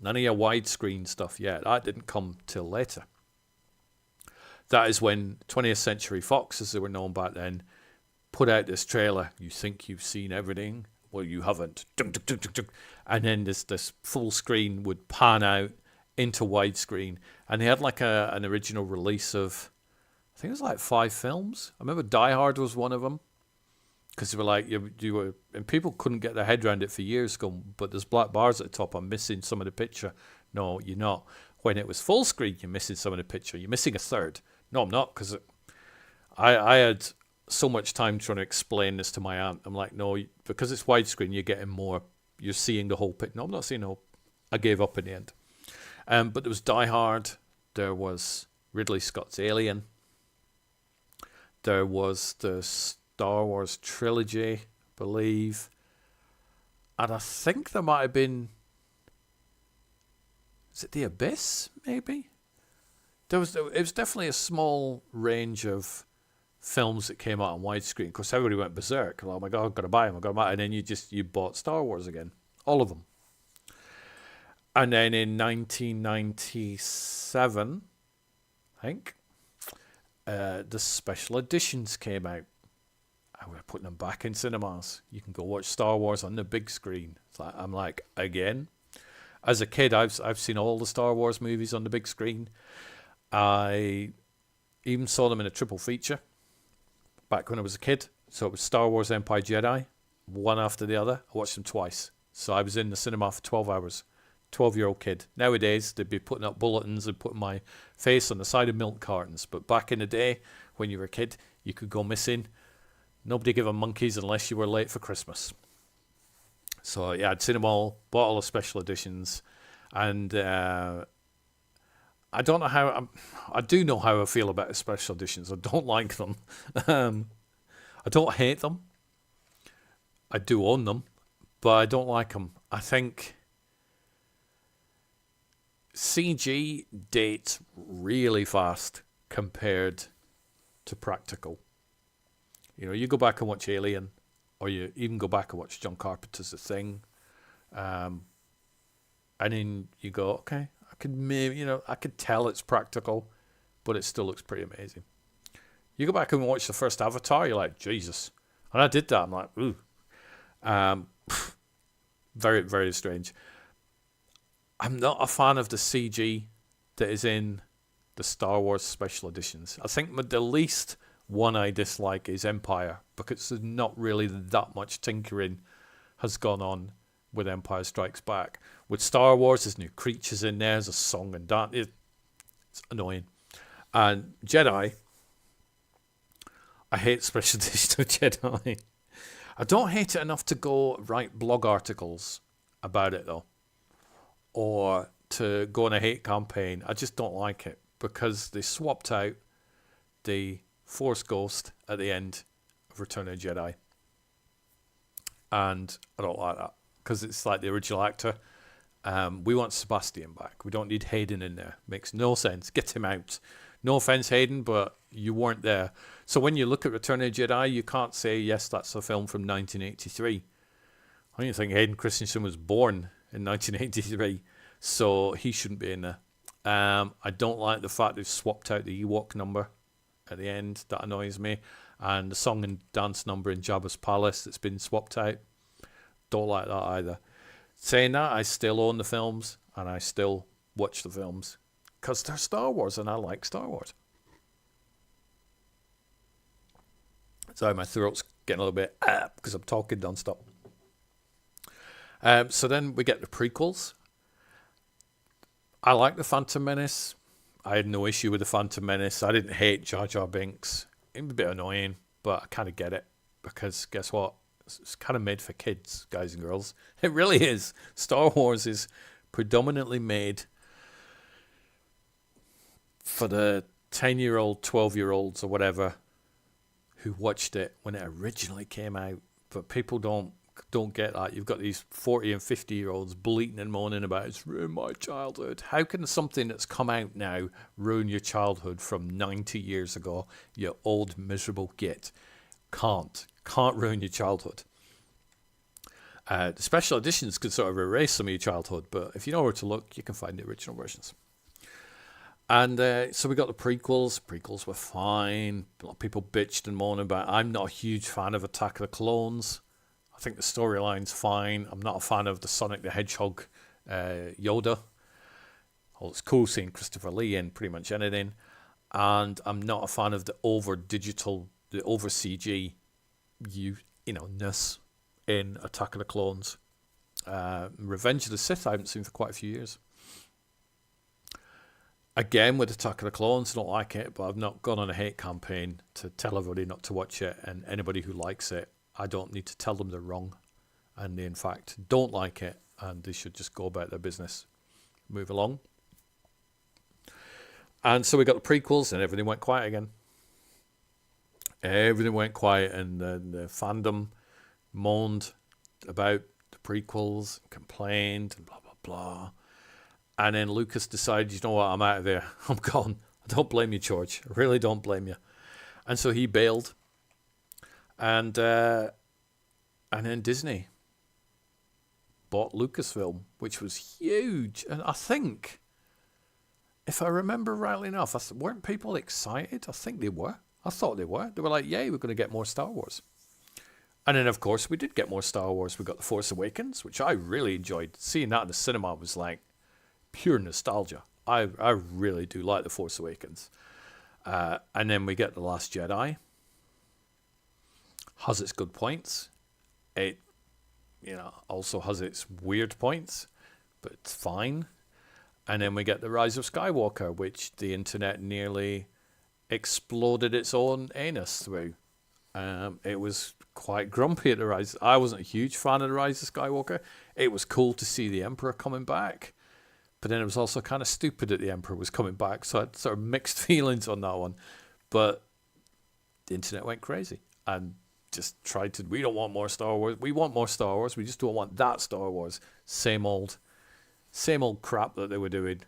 None of your widescreen stuff yet. That didn't come till later. That is when 20th Century Fox, as they were known back then, put out this trailer. You think you've seen everything? Well, you haven't. And then this full screen would pan out into widescreen. And they had like an original release of, I think it was like 5 films. I remember Die Hard was one of them. Because they were like, you were, and people couldn't get their head around it for years, going, but there's black bars at the top, I'm missing some of the picture. No, you're not. When it was full screen, you're missing some of the picture. You're missing a third. No, I'm not, because I had so much time trying to explain this to my aunt. I'm like, no, because it's widescreen, you're getting more, you're seeing the whole picture. No, I'm not seeing the whole. I gave up in the end. But there was Die Hard. There was Ridley Scott's Alien. There was the Star Wars trilogy, I believe. And I think there might have been, is it The Abyss, maybe? It was definitely a small range of films that came out on widescreen. Of course, everybody went berserk. Oh my God, I've got to buy them. I've got to buy them. And then you bought Star Wars again. All of them. And then in 1997, I think, the special editions came out. And we're putting them back in cinemas. You can go watch Star Wars on the big screen. I'm like, again? As a kid, I've seen all the Star Wars movies on the big screen. I even saw them in a triple feature back when I was a kid. So it was Star Wars Empire Jedi, one after the other. I watched them twice. So I was in the cinema for 12 hours. 12-year-old kid. Nowadays, they'd be putting up bulletins and putting my face on the side of milk cartons. But back in the day, when you were a kid, you could go missing. Nobody gave a monkeys unless you were late for Christmas. So yeah, I'd seen them all, bought all the special editions, and I don't know how. I do know how I feel about the special editions. I don't like them. I don't hate them. I do own them, but I don't like them. I think CG dates really fast compared to practical. You know, you go back and watch Alien, or you even go back and watch John Carpenter's The Thing, and then you go, okay, I could maybe, you know, I could tell it's practical, but it still looks pretty amazing. You go back and watch the first Avatar, you're like, Jesus. And I did that. I'm like, ooh. Very, very strange. I'm not a fan of the CG that is in the Star Wars special editions. I think the least one I dislike is Empire, because there's not really that much tinkering has gone on with Empire Strikes Back. With Star Wars, there's new creatures in there, there's a song and dance. It's annoying. And Jedi, I hate special edition of Jedi. I don't hate it enough to go write blog articles about it, though, or to go on a hate campaign. I just don't like it because they swapped out the Force Ghost at the end of Return of the Jedi, and I don't like that because it's like the original actor. We want Sebastian back. We don't need Hayden in there. Makes no sense. Get him out. No offense, Hayden, but you weren't there. So when you look at Return of the Jedi, you can't say, yes, that's a film from 1983. I don't think Hayden Christensen was born in 1983, so he shouldn't be in there. I don't like the fact they've swapped out the Ewok number at the end. That annoys me. And the song and dance number in Jabba's Palace that's been swapped out. Don't like that either. Saying that, I still own the films and I still watch the films because they're Star Wars and I like Star Wars. Sorry, my throat's getting a little bit because I'm talking nonstop. So then we get the prequels. I like the Phantom Menace. I had no issue with the Phantom Menace. I didn't hate Jar Jar Binks. It was a bit annoying, but I kind of get it because guess what? It's kind of made for kids, guys and girls. It really is. Star Wars is predominantly made for the 10-year-old, 12-year-olds or whatever who watched it when it originally came out. But people don't get that. You've got these 40 and 50-year-olds bleating and moaning about it's ruined my childhood. How can something that's come out now ruin your childhood from 90 years ago, you old miserable git? Can't ruin your childhood. The special editions could sort of erase some of your childhood, but if you know where to look, you can find the original versions. And so we got the prequels. Prequels were fine. A lot of people bitched and moaned about it. I'm not a huge fan of Attack of the Clones. I think the storyline's fine. I'm not a fan of the Sonic the Hedgehog Yoda. Well, it's cool seeing Christopher Lee in pretty much anything. And I'm not a fan of the over CG ness in Attack of the Clones. Revenge of the Sith I haven't seen for quite a few years. Again, with Attack of the Clones, I don't like it, but I've not gone on a hate campaign to tell everybody not to watch it, and anybody who likes it, I don't need to tell them they're wrong, and they in fact don't like it, and they should just go about their business. Move along. And so we got the prequels, and everything went quiet again. Everything went quiet, and the fandom moaned about the prequels, complained, and blah, blah, blah. And then Lucas decided, you know what, I'm out of there. I'm gone. I don't blame you, George. I really don't blame you. And so he bailed. And then Disney bought Lucasfilm, which was huge. And I think, if I remember rightly enough, weren't people excited? I think they were. I thought they were. They were like, yay, we're going to get more Star Wars. And then, of course, we did get more Star Wars. We got The Force Awakens, which I really enjoyed. Seeing that in the cinema was like pure nostalgia. I really do like The Force Awakens. And then we get The Last Jedi. Has its good points. It, also has its weird points, but it's fine. And then we get The Rise of Skywalker, which the internet nearly exploded its own anus through. It was quite grumpy at The Rise. I wasn't a huge fan of The Rise of Skywalker. It was cool to see the Emperor coming back, but then it was also kind of stupid that the Emperor was coming back. So I had sort of mixed feelings on that one. But the internet went crazy and just tried to, we don't want more Star Wars. We want more Star Wars. We just don't want that Star Wars. Same old crap that they were doing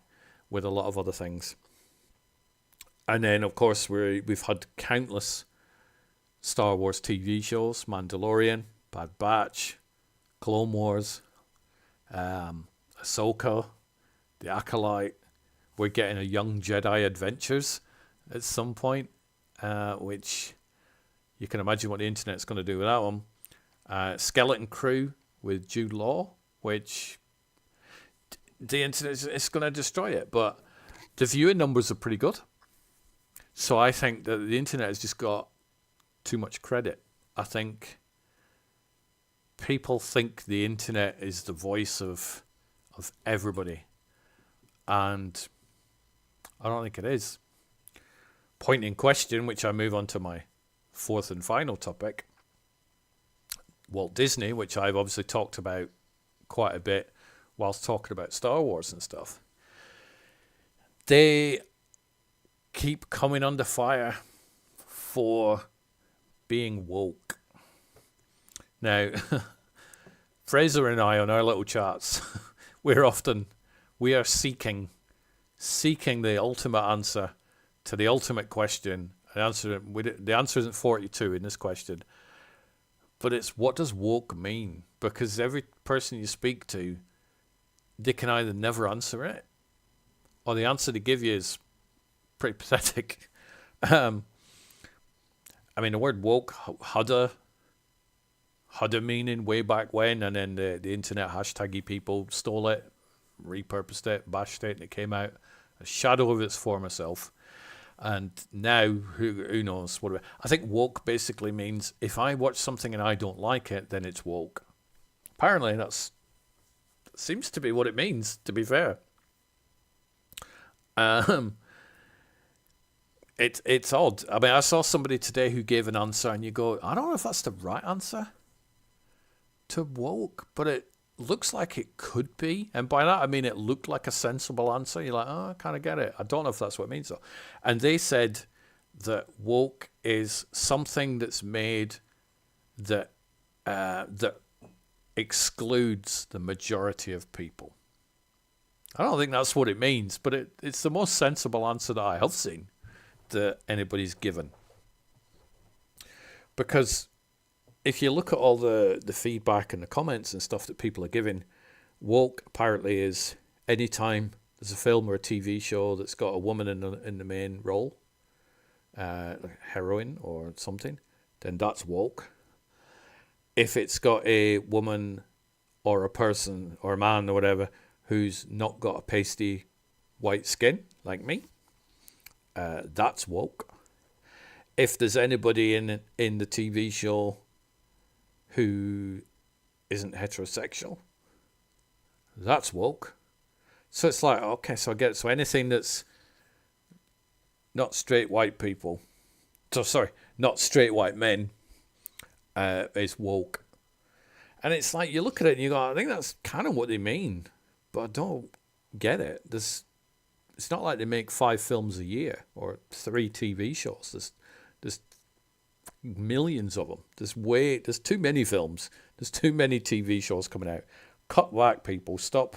with a lot of other things. And then, of course, we've had countless Star Wars TV shows. Mandalorian, Bad Batch, Clone Wars, Ahsoka, The Acolyte. We're getting a Young Jedi Adventures at some point, which you can imagine what the internet's going to do with that one. Skeleton Crew with Jude Law, which the internet is going to destroy it. But the viewing numbers are pretty good. So I think that the internet has just got too much credit. I think people think the internet is the voice of everybody. And I don't think it is. Point in question, which I move on to my fourth and final topic. Walt Disney, which I've obviously talked about quite a bit whilst talking about Star Wars and stuff. They keep coming under fire for being woke. Now, Fraser and I on our little chats, we are seeking the ultimate answer to the ultimate question. The answer isn't 42 in this question, but it's what does woke mean? Because every person you speak to, they can either never answer it, or the answer they give you is pretty pathetic. I mean, the word woke had a meaning way back when, and then the internet hashtaggy people stole it, repurposed it, bashed it, and it came out a shadow of its former self. And now, who knows what? I think woke basically means if I watch something and I don't like it, then it's woke. Apparently, that seems to be what it means. To be fair, it's odd. I mean, I saw somebody today who gave an answer, and you go, I don't know if that's the right answer to woke, but it looks like it could be. And by that, I mean it looked like a sensible answer. You're like, oh, I kind of get it. I don't know if that's what it means, though. And they said that woke is something that's made that excludes the majority of people. I don't think that's what it means, but it's the most sensible answer that I have seen that anybody's given. Because if you look at all the feedback and the comments and stuff that people are giving, woke apparently is anytime there's a film or a TV show that's got a woman in the main role, heroine or something, then that's woke. If it's got a woman or a person or a man or whatever who's not got a pasty white skin like me, that's woke. If there's anybody in the TV show who isn't heterosexual, that's woke. So it's like, okay, so I get it. So anything that's not straight white people, not straight white men, is woke. And it's like, you look at it and you go, I think that's kind of what they mean, but I don't get it. It's not like they make 5 films a year or 3 TV shows. There's millions of them. There's too many films. There's too many TV shows coming out. Cut back, people. Stop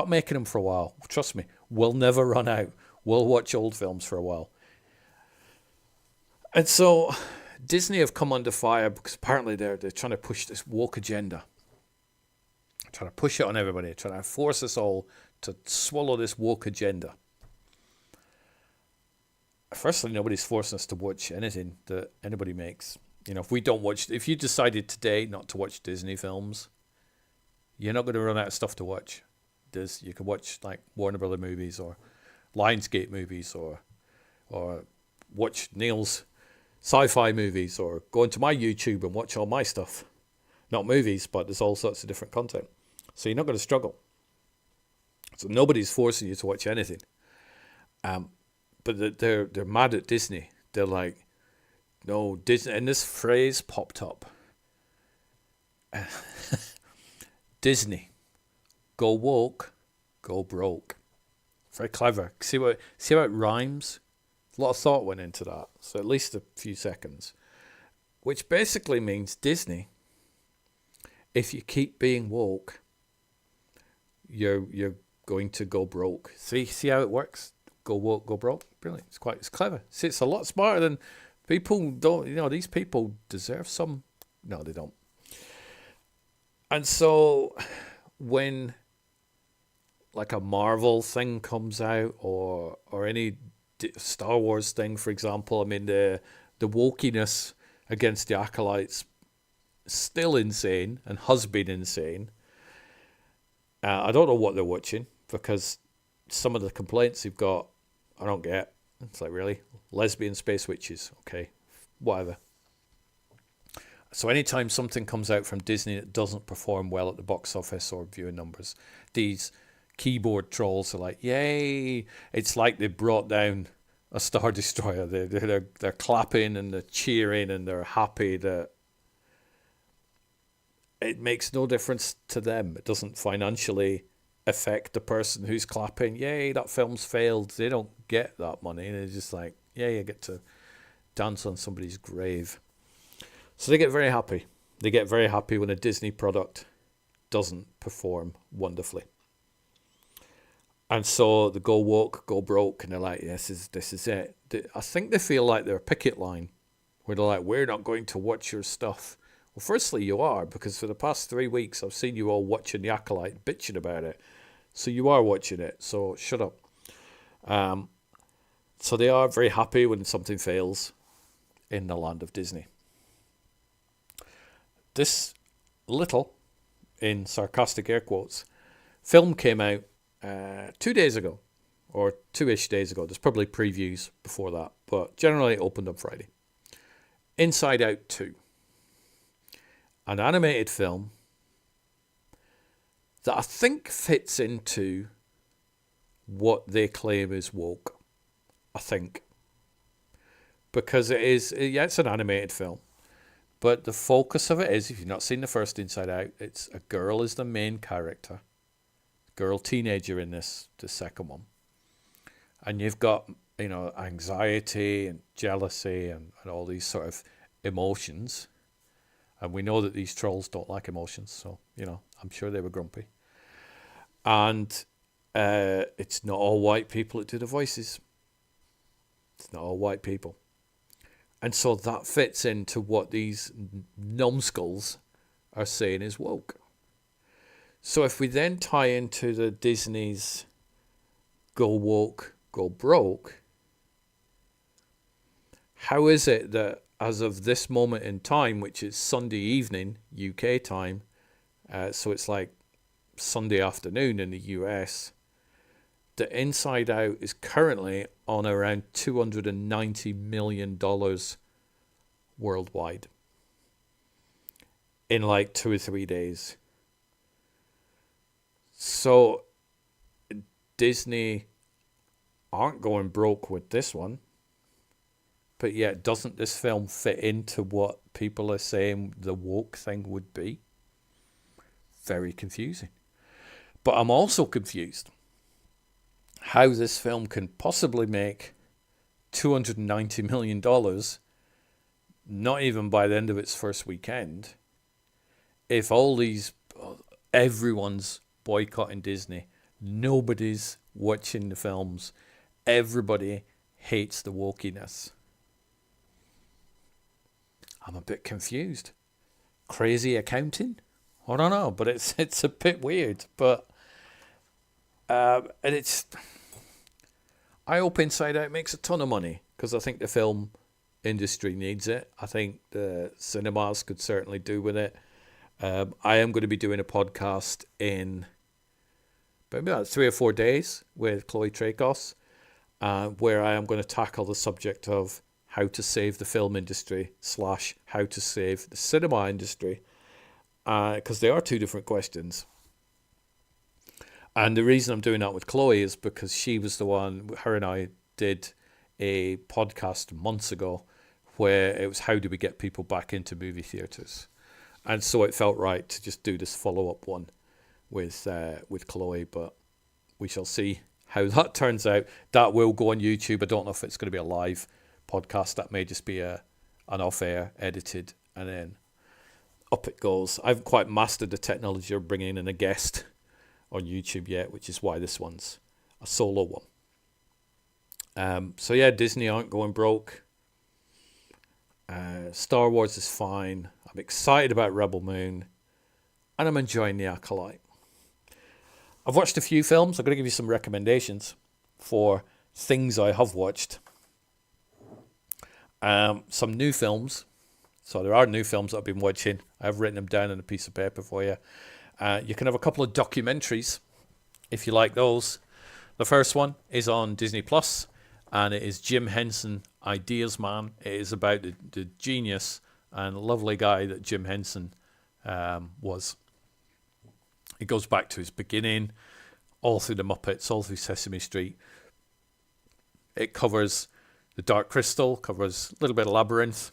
making them for a while. Trust me, we'll never run out. We'll watch old films for a while. And so Disney have come under fire because apparently they're trying to push this woke agenda. Trying to push it on everybody. Trying to force us all to swallow this woke agenda. Firstly, nobody's forcing us to watch anything that anybody makes. You know, if you decided today not to watch Disney films, you're not going to run out of stuff to watch. You can watch like Warner Brother movies or Lionsgate movies or watch Neil's sci-fi movies or go into my YouTube and watch all my stuff. Not movies, but there's all sorts of different content. So you're not going to struggle. So nobody's forcing you to watch anything. But they're mad at Disney. They're like, no, Disney. And this phrase popped up. Disney, go woke go broke. Very clever. See how it rhymes? A lot of thought went into that. So at least a few seconds. Which basically means Disney, if you keep being woke, you're going to go broke. See how it works? Go woke, go broke. Brilliant. It's clever. See, it's a lot smarter than people don't. These people deserve some. No, they don't. And so when like a Marvel thing comes out or any Star Wars thing, for example, I mean the wokeness against the Acolytes still insane and has been insane. I don't know what they're watching because some of the complaints they've got I don't get. It's like, really? Lesbian space witches. Okay, whatever. So anytime something comes out from Disney that doesn't perform well at the box office or viewing numbers, these keyboard trolls are like, yay. It's like they brought down a Star Destroyer. They're clapping and they're cheering and they're happy that it makes no difference to them. It doesn't financially affect the person who's clapping. Yay, that film's failed. They don't get that money. They're just like, yay, I get to dance on somebody's grave. So they get very happy. They get very happy when a Disney product doesn't perform wonderfully. And so they go woke, go broke, and they're like, this is it. I think they feel like they're a picket line where they're like, we're not going to watch your stuff. Well, firstly, you are, because for the past 3 weeks, I've seen you all watching The Acolyte, bitching about it. So you are watching it, so shut up. So they are very happy when something fails in the land of Disney. This little, in sarcastic air quotes, film came out 2 days ago, or 2-ish days ago. There's probably previews before that, but generally it opened on Friday. Inside Out 2. An animated film that I think fits into what they claim is woke. I think. Because it's an animated film. But the focus of it is, if you've not seen the first Inside Out, it's a girl is the main character. Girl teenager in this, the second one. And you've got, anxiety and jealousy and all these sort of emotions. And we know that these trolls don't like emotions, so, I'm sure they were grumpy. And it's not all white people that do the voices. It's not all white people. And so that fits into what these numbskulls are saying is woke. So if we then tie into the Disney's go woke, go broke, how is it that as of this moment in time, which is Sunday evening, UK time, so it's like Sunday afternoon in the US, the Inside Out is currently on around $290 million worldwide in like 2 or 3 days. So Disney aren't going broke with this one, but yet doesn't this film fit into what people are saying the woke thing would be? Very confusing. But I'm also confused how this film can possibly make $290 million, not even by the end of its first weekend, if everyone's boycotting Disney, nobody's watching the films, everybody hates the wokeness. I'm a bit confused. Crazy accounting? I don't know, but it's a bit weird. But and I hope Inside Out makes a ton of money because I think the film industry needs it. I think the cinemas could certainly do with it. I am going to be doing a podcast in maybe about 3 or 4 days with Chloe Tracos, where I am going to tackle the subject of how to save the film industry / how to save the cinema industry, because they are two different questions. And the reason I'm doing that with Chloe is because she was the one, her and I did a podcast months ago where it was how do we get people back into movie theatres. And so it felt right to just do this follow-up one with Chloe, but we shall see how that turns out. That will go on YouTube. I don't know if it's going to be a live podcast. That may just be an off-air edited, and then up it goes. I haven't quite mastered the technology of bringing in a guest on YouTube yet, which is why this one's a solo one. So yeah, Disney aren't going broke. Star Wars is fine. I'm excited about Rebel Moon, and I'm enjoying The Acolyte. I've watched a few films. I'm going to give you some recommendations for things I have watched. Some new films. So there are new films that I've been watching. I've written them down on a piece of paper for you. You can have a couple of documentaries if you like those. The first one is on Disney Plus, and it is Jim Henson, Ideas Man. It is about the genius and lovely guy that Jim Henson was. It goes back to his beginning, all through the Muppets, all through Sesame Street. It covers The Dark Crystal, covers a little bit of Labyrinth,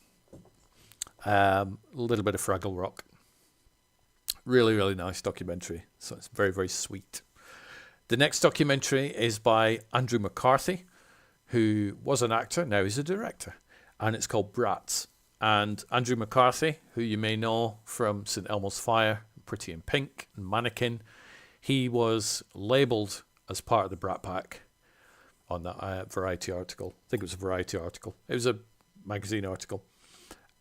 a little bit of Fraggle Rock. Really, really nice documentary. So it's very, very sweet. The next documentary is by Andrew McCarthy, who was an actor, now he's a director. And it's called Brats. And Andrew McCarthy, who you may know from St. Elmo's Fire, Pretty in Pink, and Mannequin, he was labelled as part of the Brat Pack on that Variety article. I think it was a Variety article. It was a magazine article.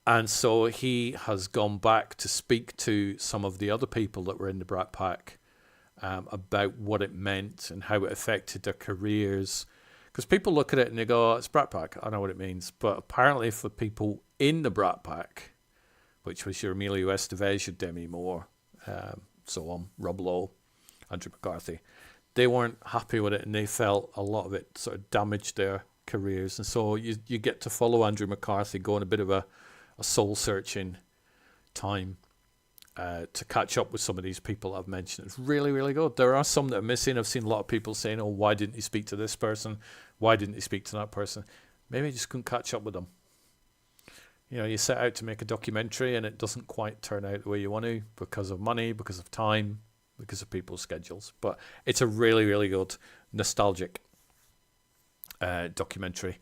And so he has gone back to speak to some of the other people that were in the Brat Pack about what it meant and how it affected their careers. Because people look at it and they go, oh, it's Brat Pack, I know what it means. But apparently for people in the Brat Pack, which was your Emilio Estevez, your Demi Moore, so on, Rob Lowe, Andrew McCarthy, they weren't happy with it, and they felt a lot of it sort of damaged their careers. And so you get to follow Andrew McCarthy go on a bit of a soul-searching time to catch up with some of these people I've mentioned. It's really, really good. There are some that are missing. I've seen a lot of people saying, oh, why didn't he speak to this person? Why didn't he speak to that person? Maybe he just couldn't catch up with them. You know, you set out to make a documentary and it doesn't quite turn out the way you want to because of money, because of time, because of people's schedules. But it's a really, really good, nostalgic documentary,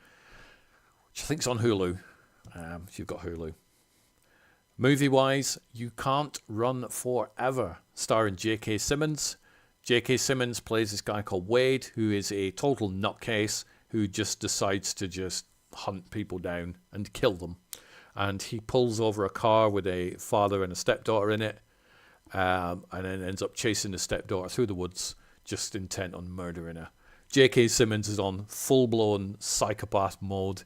which I think is on Hulu, if you've got Hulu. Movie-wise, You Can't Run Forever, starring J.K. Simmons. J.K. Simmons plays this guy called Wade, who is a total nutcase who just decides to just hunt people down and kill them. And he pulls over a car with a father and a stepdaughter in it, and then ends up chasing the stepdaughter through the woods, just intent on murdering her. J.K. Simmons is on full-blown psychopath mode,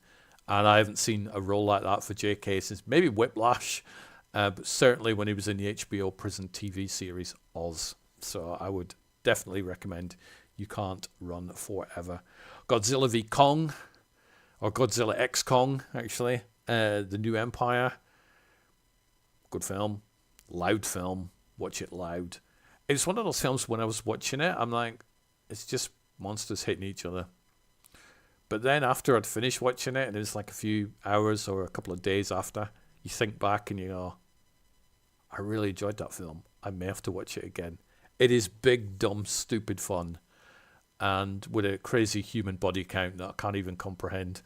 and I haven't seen a role like that for J.K. since maybe Whiplash, but certainly when he was in the HBO prison TV series Oz. So I would definitely recommend You Can't Run Forever. Godzilla v. Kong, or Godzilla X Kong, actually. The New Empire. Good film. Loud film. Watch it loud. It's one of those films when I was watching it, I'm like, it's just monsters hitting each other. But then after I'd finished watching it, and it's like a few hours or a couple of days after, you think back and you go, I really enjoyed that film. I may have to watch it again. It is big, dumb, stupid fun. And with a crazy human body count that I can't even comprehend.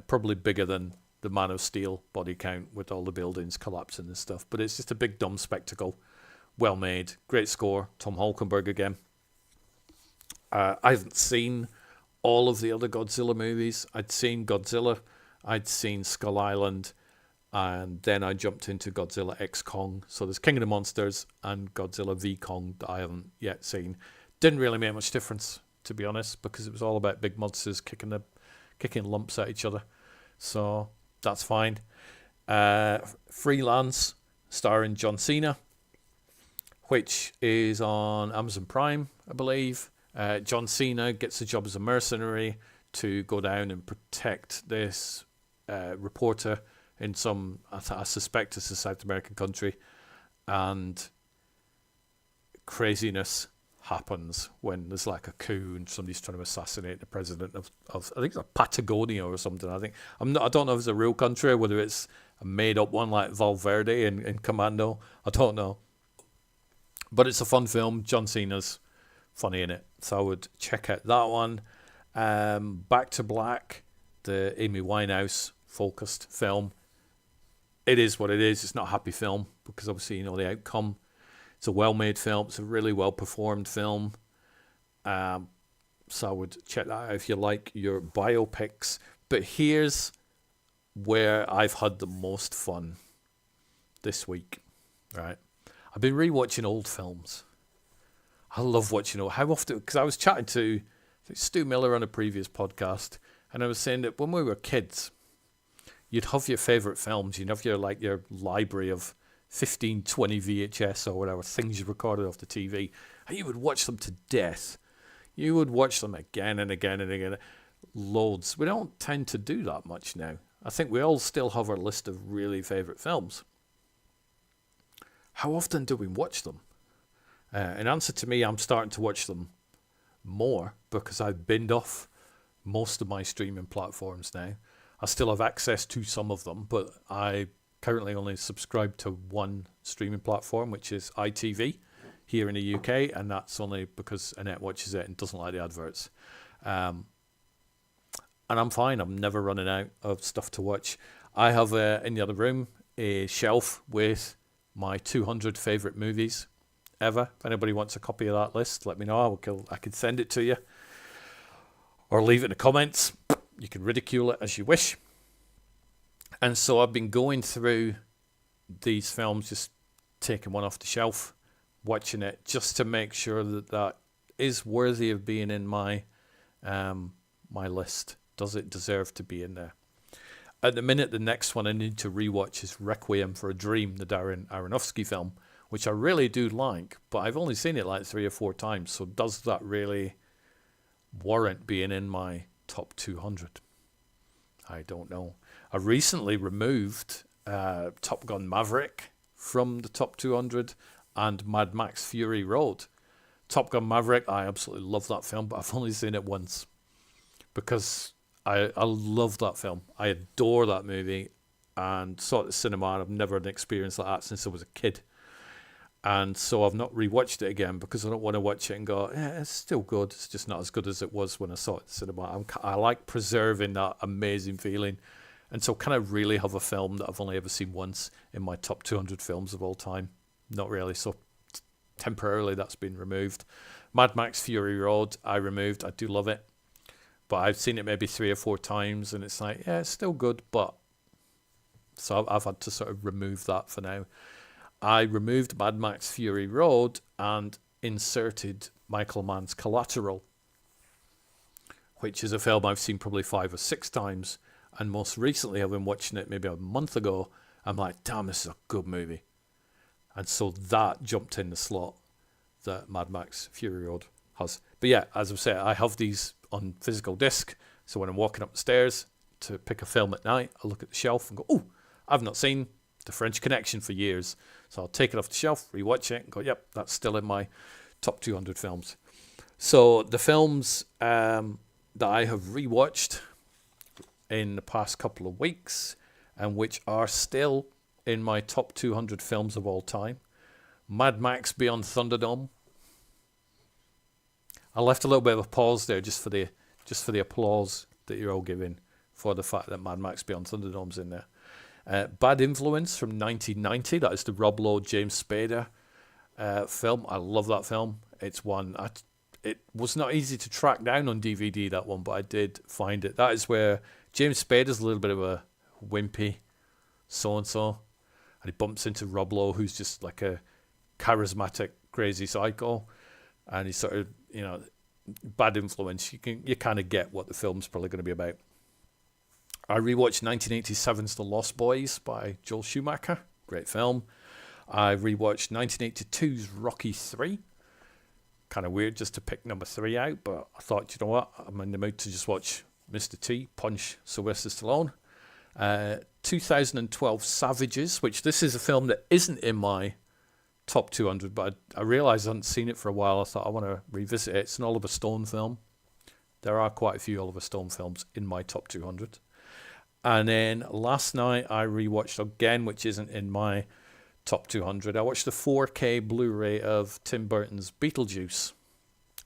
Probably bigger than the Man of Steel body count with all the buildings collapsing and stuff. But it's just a big, dumb spectacle. Well made. Great score. Tom Holkenberg again. I haven't seen all of the other Godzilla movies. I'd seen Godzilla. I'd seen Skull Island. And then I jumped into Godzilla X Kong. So there's King of the Monsters and Godzilla v Kong that I haven't yet seen. Didn't really make much difference, to be honest, because it was all about big monsters kicking lumps at each other. So that's fine. Freelance, starring John Cena, which is on Amazon Prime, I believe. John Cena gets a job as a mercenary to go down and protect this reporter in some, I suspect it's a South American country, and craziness happens when there's like a coup and somebody's trying to assassinate the president of I think it's Patagonia or something. I don't know if it's a real country or whether it's a made up one like Valverde in Commando. I don't know. But it's a fun film. John Cena's funny in it. So I would check out that one. Back to Black, the Amy Winehouse focused film. It is what it is. It's not a happy film because obviously you know the outcome. It's a well-made film. It's a really well-performed film. So I would check that out if you like your biopics. But here's where I've had the most fun this week, right? I've been rewatching old films. I love watching it. How often? Because I was chatting to Stu Miller on a previous podcast, and I was saying that when we were kids, you'd have your favourite films. You'd have your library of 15, 20 VHS or whatever, things you recorded off the TV, and you would watch them to death. You would watch them again and again and again. Loads. We don't tend to do that much now. I think we all still have our list of really favourite films. How often do we watch them? In answer to me, I'm starting to watch them more because I've binned off most of my streaming platforms now. I still have access to some of them, but I currently only subscribe to one streaming platform, which is ITV here in the UK, and that's only because Annette watches it and doesn't like the adverts. And I'm fine. I'm never running out of stuff to watch. I have in the other room a shelf with my 200 favourite movies ever. If anybody wants a copy of that list, let me know. I can send it to you. Or leave it in the comments. You can ridicule it as you wish. And so I've been going through these films, just taking one off the shelf, watching it, just to make sure that that is worthy of being in my my list. Does it deserve to be in there? At the minute, the next one I need to rewatch is Requiem for a Dream, the Darren Aronofsky film, which I really do like, but I've only seen it like 3 or 4 times. So does that really warrant being in my top 200? I don't know. I recently removed Top Gun Maverick from the top 200 and Mad Max Fury Road. Top Gun Maverick, I absolutely love that film, but I've only seen it once because I love that film. I adore that movie and saw it at the cinema, and I've never had an experience like that since I was a kid. And so I've not rewatched it again because I don't want to watch it and go, yeah, it's still good. It's just not as good as it was when I saw it at the cinema. I like preserving that amazing feeling. And so can I really have a film that I've only ever seen once in my top 200 films of all time? Not really. So temporarily that's been removed. Mad Max Fury Road, I removed. I do love it. But I've seen it maybe 3 or 4 times and it's like, yeah, it's still good. But so I've had to sort of remove that for now. I removed Mad Max Fury Road and inserted Michael Mann's Collateral, which is a film I've seen probably 5 or 6 times. And most recently I've been watching it maybe a month ago. I'm like, damn, this is a good movie. And so that jumped in the slot that Mad Max Fury Road has. But yeah, as I've said, I have these on physical disc. So when I'm walking up the stairs to pick a film at night, I look at the shelf and go, oh, I've not seen The French Connection for years. So I'll take it off the shelf, rewatch it and go, yep, that's still in my top 200 films. So the films that I have rewatched in the past couple of weeks and which are still in my top 200 films of all time. Mad Max Beyond Thunderdome. I left a little bit of a pause there just for the applause that you're all giving for the fact that Mad Max Beyond Thunderdome's in there. Bad Influence from 1990. That is the Rob Lowe, James Spader film. I love that film. It's one. It was not easy to track down on DVD, that one, but I did find it. That is where James Spader's a little bit of a wimpy so-and-so, and he bumps into Rob Lowe, who's just like a charismatic, crazy psycho, and he's sort of, Bad Influence. You kind of get what the film's probably going to be about. I rewatched 1987's The Lost Boys by Joel Schumacher. Great film. I rewatched 1982's Rocky 3. Kind of weird just to pick number 3 out, but I thought, you know what? I'm in the mood to just watch Mr. T punch Sylvester Stallone. 2012 Savages, which this is a film that isn't in my top 200, but I realised I hadn't seen it for a while. I thought I want to revisit it. It's an Oliver Stone film. There are quite a few Oliver Stone films in my top 200. And then last night I rewatched again, which isn't in my top 200. I watched the 4K Blu-ray of Tim Burton's Beetlejuice,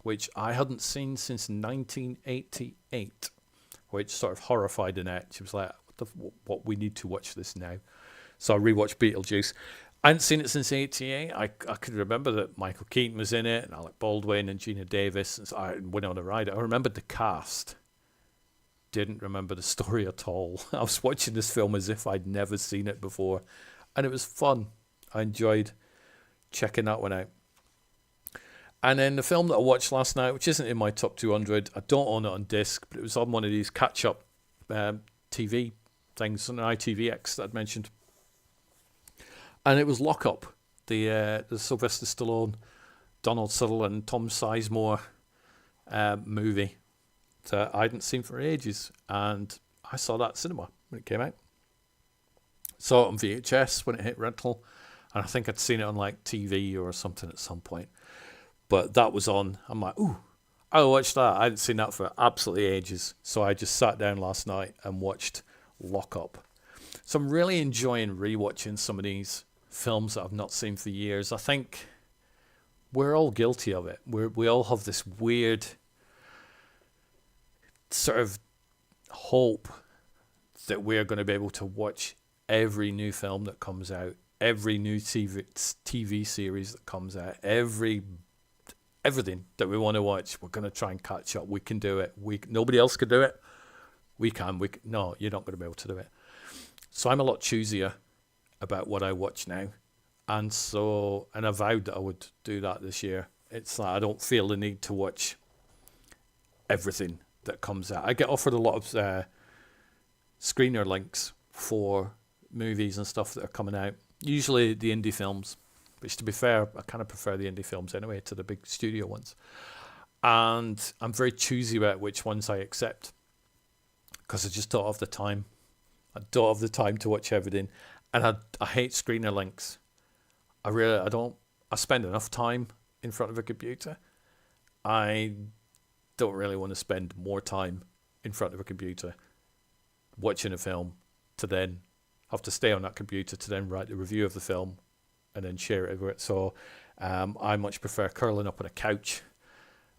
which I hadn't seen since 1988, which sort of horrified Annette. She was like, what we need to watch this now. So I rewatched Beetlejuice. I hadn't seen it since 88. I could remember that Michael Keaton was in it, and Alec Baldwin and Gina Davis, and Winona Ryder. I remembered the cast. Didn't remember the story at all. I was watching this film as if I'd never seen it before, and it was fun. I enjoyed checking that one out. And then the film that I watched last night, which isn't in my top 200, I don't own it on disc, but it was on one of these catch-up TV things on ITVX that I'd mentioned. And it was Lock Up, the Sylvester Stallone, Donald Sutherland, Tom Sizemore movie that I hadn't seen for ages. And I saw that at cinema when it came out. Saw it on VHS when it hit rental. And I think I'd seen it on like TV or something at some point. But that was on. I'm like, ooh, I'll watch that. I hadn't seen that for absolutely ages. So I just sat down last night and watched Lock Up. So I'm really enjoying rewatching some of these films that I've not seen for years. I think we're all guilty of it. We all have this weird sort of hope that we're going to be able to watch every new film that comes out, every new TV series that comes out, everything that we want to watch. We're going to try and catch up. We can do it. Nobody else can do it. We can. No, you're not going to be able to do it. So I'm a lot choosier about what I watch now. And I vowed that I would do that this year. It's like I don't feel the need to watch everything that comes out. I get offered a lot of screener links for movies and stuff that are coming out. Usually the indie films, which to be fair, I kind of prefer the indie films anyway to the big studio ones. And I'm very choosy about which ones I accept because I just don't have the time. I don't have the time to watch everything. And I hate screener links. I spend enough time in front of a computer. I don't really want to spend more time in front of a computer watching a film to then have to stay on that computer to then write the review of the film and then share it over it. So I much prefer curling up on a couch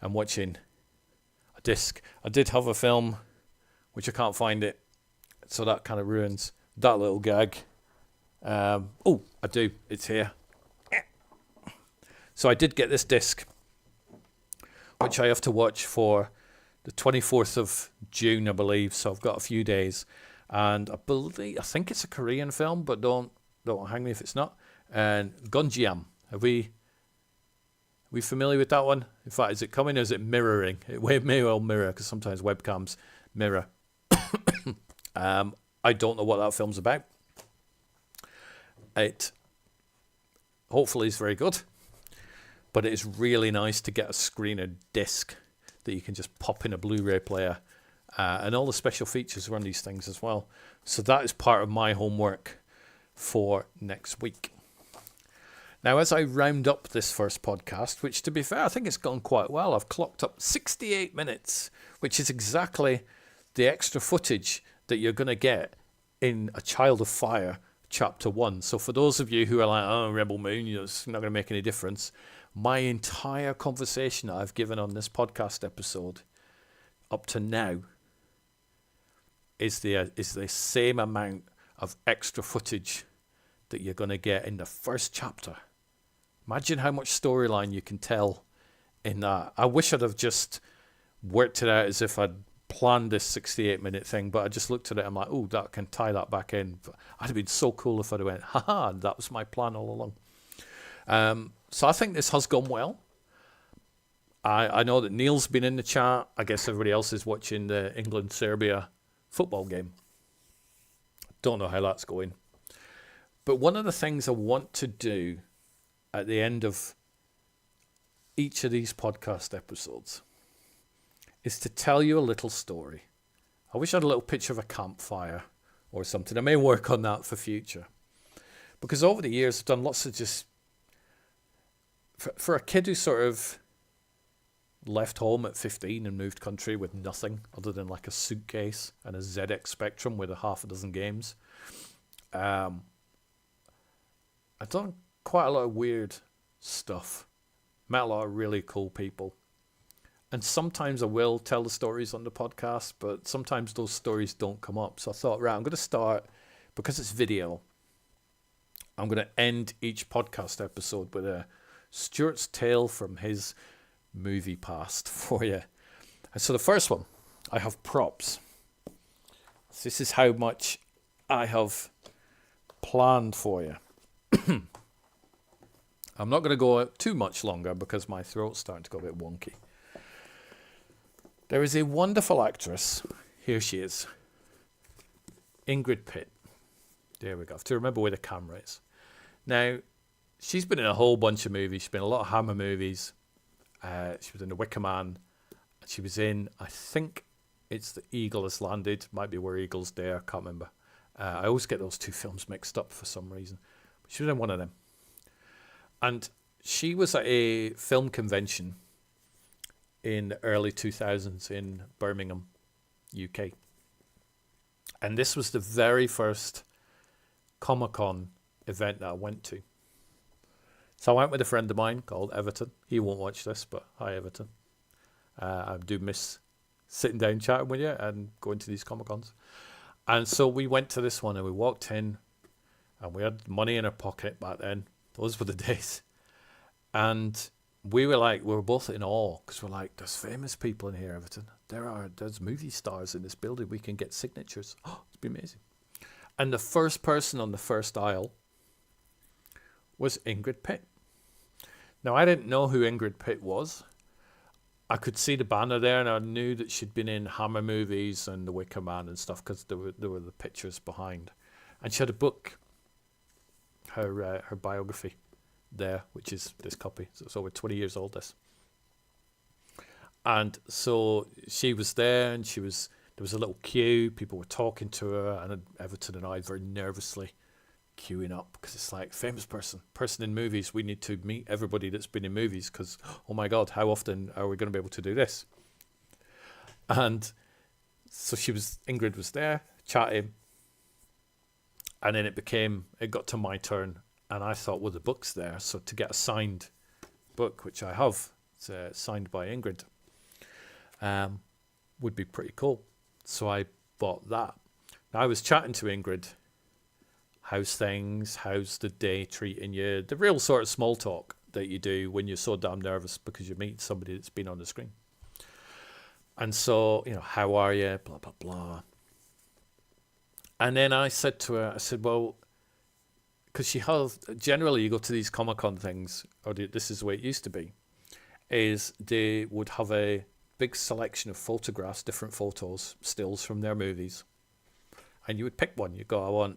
and watching a disc. I did have a film, which I can't find it, so that kind of ruins that little gag. I do. It's here. So I did get this disc, which I have to watch for the 24th of June, I believe. So I've got a few days. And I think it's a Korean film, but don't hang me if it's not. And Gunjiam. Are we familiar with that one? In fact, is it coming or is it mirroring? It may well mirror, because sometimes webcams mirror. I don't know what that film's about. It hopefully is very good, but it is really nice to get a screener disc that you can just pop in a Blu-ray player, and all the special features are on these things as well. So that is part of my homework for next week. Now, as I round up this first podcast, which to be fair, I think it's gone quite well. I've clocked up 68 minutes, which is exactly the extra footage that you're going to get in A Child of Fire Chapter 1. So for those of you who are like, oh, Rebel Moon, it's not going to make any difference, my entire conversation that I've given on this podcast episode up to now is the same amount of extra footage that you're going to get in the first chapter. Imagine how much storyline you can tell in that. I wish I'd have just worked it out as if I'd planned this 68-minute thing, but I just looked at it and I'm like, oh, that can tie that back in. I'd have been so cool if I'd have went, haha, that was my plan all along. So I think this has gone well. I know that Neil's been in the chat. I guess everybody else is watching the England-Serbia football game. Don't know how that's going. But one of the things I want to do at the end of each of these podcast episodes is to tell you a little story. I wish I had a little picture of a campfire or something. I may work on that for future. Because over the years, I've done lots of just... For a kid who sort of left home at 15 and moved country with nothing other than like a suitcase and a ZX Spectrum with a half a dozen games, I've done quite a lot of weird stuff. Met a lot of really cool people. And sometimes I will tell the stories on the podcast, but sometimes those stories don't come up. So I thought, right, I'm going to start, because it's video, I'm going to end each podcast episode with a Stuart's tale from his movie past for you. And so the first one, I have props. So this is how much I have planned for you. I'm not going to go too much longer because my throat's starting to go a bit wonky. There is a wonderful actress. Here she is. Ingrid Pitt. There we go. I have to remember where the camera is. Now, she's been in a whole bunch of movies. She's been in a lot of Hammer movies. She was in The Wicker Man. She was in, I think it's The Eagle Has Landed. Might be Where Eagles Dare. Can't remember. I always get those two films mixed up for some reason. But she was in one of them. And she was at a film convention in the early 2000s in Birmingham, UK. And this was the very first Comic-Con event that I went to. So I went with a friend of mine called Everton. He won't watch this, but hi, Everton. I do miss sitting down chatting with you and going to these Comic-Cons. And so we went to this one and we walked in and we had money in our pocket back then. Those were the days. And we were both in awe because we're like, there's famous people in here, Everton. There's movie stars in this building. We can get signatures. Oh, it'd be amazing. And the first person on the first aisle was Ingrid Pitt. Now, I didn't know who Ingrid Pitt was. I could see the banner there, and I knew that she'd been in Hammer movies and The Wicker Man and stuff because there were the pictures behind. And she had a book, her biography there, which is this copy. So it's over 20 years old, this. And so she was there, and there was a little queue. People were talking to her, and Everton and I very nervously queuing up because it's like, famous person in movies. We need to meet everybody that's been in movies because, oh my God, how often are we going to be able to do this? And so Ingrid was there chatting, and then it got to my turn, and I thought, well, the book's there, so to get a signed book, which I have, it's signed by Ingrid, would be pretty cool. So I bought that. Now, I was chatting to Ingrid. How's things? How's the day treating you? The real sort of small talk that you do when you're so damn nervous because you meet somebody that's been on the screen. And so, how are you? Blah, blah, blah. And then I said to her, well, because generally you go to these Comic-Con things, or this is the way it used to be, is they would have a big selection of photographs, different photos, stills from their movies. And you would pick one. You go, I want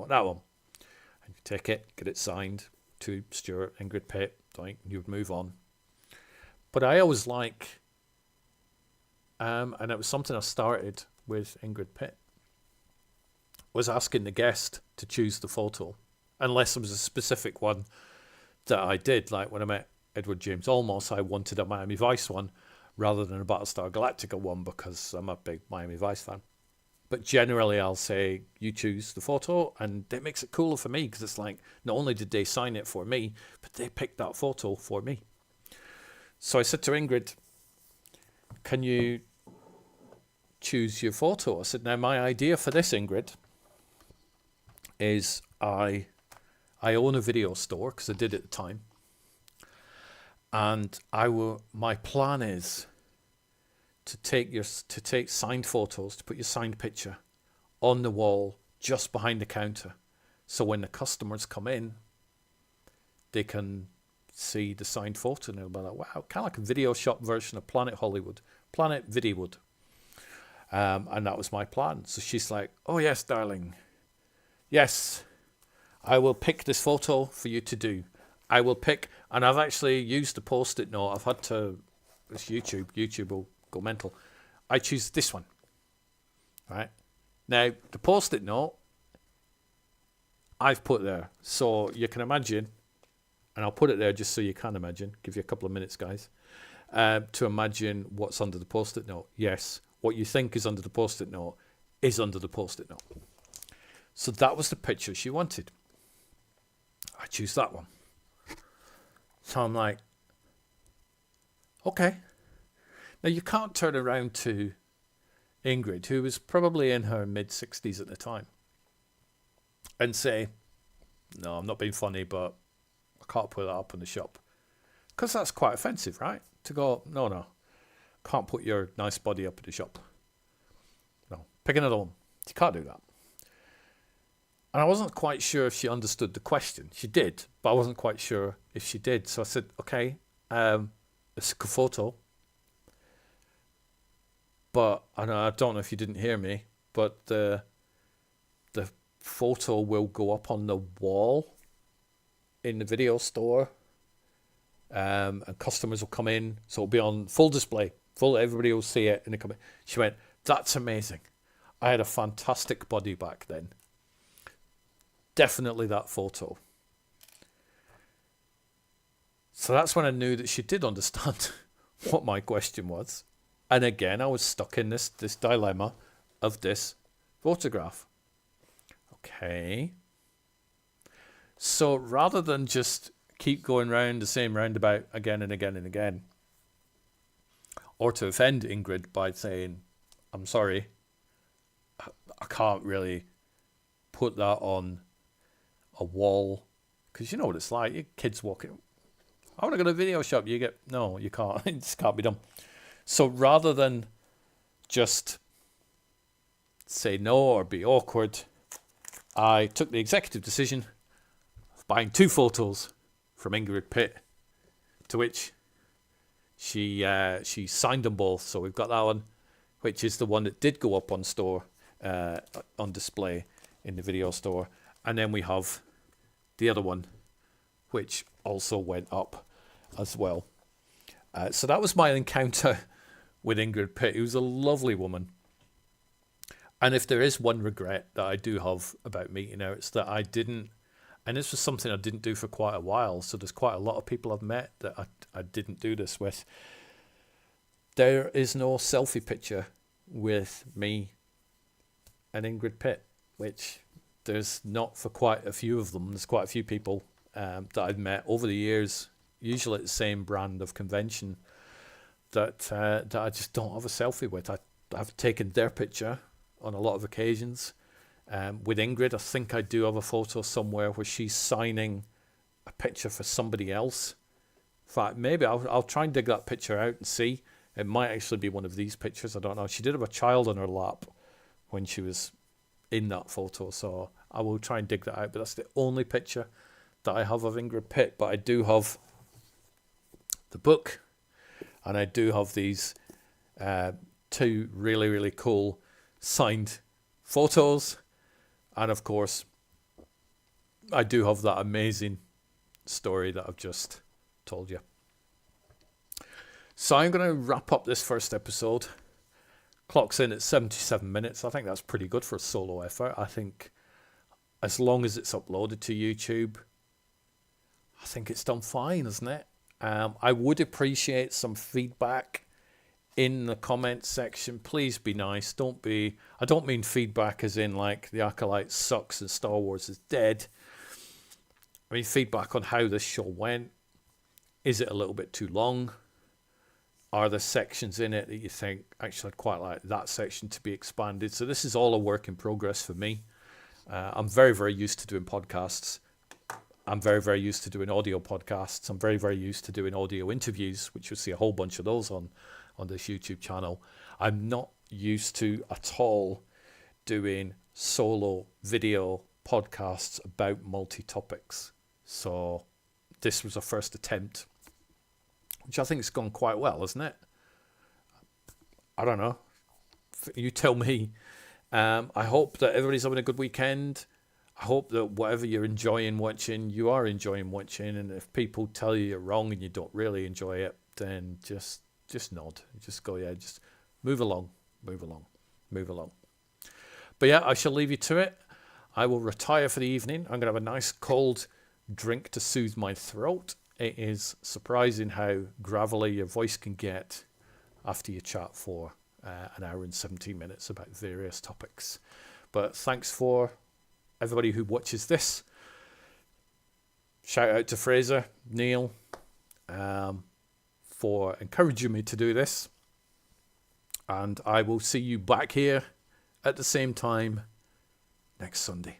that one. And you take it, get it signed to Stuart, Ingrid Pitt, you would move on. But I always and it was something I started with Ingrid Pitt, was asking the guest to choose the photo, unless there was a specific one that I did. Like when I met Edward James Olmos, I wanted a Miami Vice one rather than a Battlestar Galactica one because I'm a big Miami Vice fan. But generally, I'll say, you choose the photo, and that makes it cooler for me because it's like, not only did they sign it for me, but they picked that photo for me. So I said to Ingrid, can you choose your photo? I said, now my idea for this, Ingrid, is I own a video store because I did at the time. And my plan is to take signed photos, to put your signed picture on the wall just behind the counter. So when the customers come in, they can see the signed photo and they'll be like, wow, kind of like a video shop version of Planet Videowood. And that was my plan. So she's like, oh yes, darling. Yes, I will pick this photo for you to do. I will pick, and I've actually used the Post-it note. I've had to, it's YouTube will go mental. I choose this one. Right? Now, the Post-it note, I've put there. So you can imagine, and I'll put it there just so you can imagine, give you a couple of minutes, guys, to imagine what's under the Post-it note. Yes, what you think is under the Post-it note is under the Post-it note. So that was the picture she wanted. I choose that one. So I'm like, okay. Now, you can't turn around to Ingrid, who was probably in her mid-60s at the time, and say, no, I'm not being funny, but I can't put that up in the shop. Because that's quite offensive, right? To go, no, can't put your nice body up in the shop. No, pick another one. You can't do that. And I wasn't quite sure if she understood the question. She did, but I wasn't quite sure if she did. So I said, okay, it's a good photo. But I don't know if you didn't hear me, but the photo will go up on the wall in the video store. And customers will come in, so it'll be on full display. Everybody will see it, and they come in. She went, that's amazing. I had a fantastic body back then. Definitely that photo. So that's when I knew that she did understand what my question was. And again, I was stuck in this dilemma of this photograph. Okay. So rather than just keep going round the same roundabout again and again and again, or to offend Ingrid by saying, I'm sorry, I can't really put that on a wall, because you know what it's like. Your kids walking, I want to go to a video shop. No, you can't. It just can't be done. So rather than just say no or be awkward, I took the executive decision of buying 2 photos from Ingrid Pitt, to which she signed them both. So we've got that one, which is the one that did go up on display in the video store. And then we have the other one, which also went up as well. So that was my encounter with Ingrid Pitt, who's a lovely woman. And if there is one regret that I do have about meeting her, it's that I didn't, and this was something I didn't do for quite a while, so there's quite a lot of people I've met that I didn't do this with. There is no selfie picture with me and Ingrid Pitt, which there's not for quite a few of them. There's quite a few people that I've met over the years, usually at the same brand of convention, that I just don't have a selfie with. I've taken their picture on a lot of occasions. With Ingrid, I think I do have a photo somewhere where she's signing a picture for somebody else. In fact, maybe I'll try and dig that picture out and see. It might actually be one of these pictures. I don't know. She did have a child on her lap when she was in that photo, so I will try and dig that out. But that's the only picture that I have of Ingrid Pitt. But I do have the book, and I do have these 2 really, really cool signed photos. And of course, I do have that amazing story that I've just told you. So I'm going to wrap up this first episode. Clock's in at 77 minutes. I think that's pretty good for a solo effort. I think as long as it's uploaded to YouTube, I think it's done fine, isn't it? I would appreciate some feedback in the comments section. Please be nice. I don't mean feedback as in like the Acolyte sucks and Star Wars is dead. I mean feedback on how this show went. Is it a little bit too long? Are there sections in it that you think, actually I'd quite like that section to be expanded? So this is all a work in progress for me. I'm very, very used to doing podcasts. I'm very, very used to doing audio podcasts. I'm very, very used to doing audio interviews, which you'll see a whole bunch of those on this YouTube channel. I'm not used to at all doing solo video podcasts about multi-topics. So this was a first attempt, which I think has gone quite well, hasn't it? I don't know. You tell me. I hope that everybody's having a good weekend. I hope that whatever you're enjoying watching, you are enjoying watching. And if people tell you you're wrong and you don't really enjoy it, then just nod. Just go, yeah, just move along. But yeah, I shall leave you to it. I will retire for the evening. I'm going to have a nice cold drink to soothe my throat. It is surprising how gravelly your voice can get after you chat for an hour and 17 minutes about various topics. But thanks for everybody who watches this. Shout out to Fraser, Neil, for encouraging me to do this. And I will see you back here at the same time next Sunday.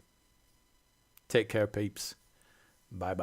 Take care, peeps. Bye-bye.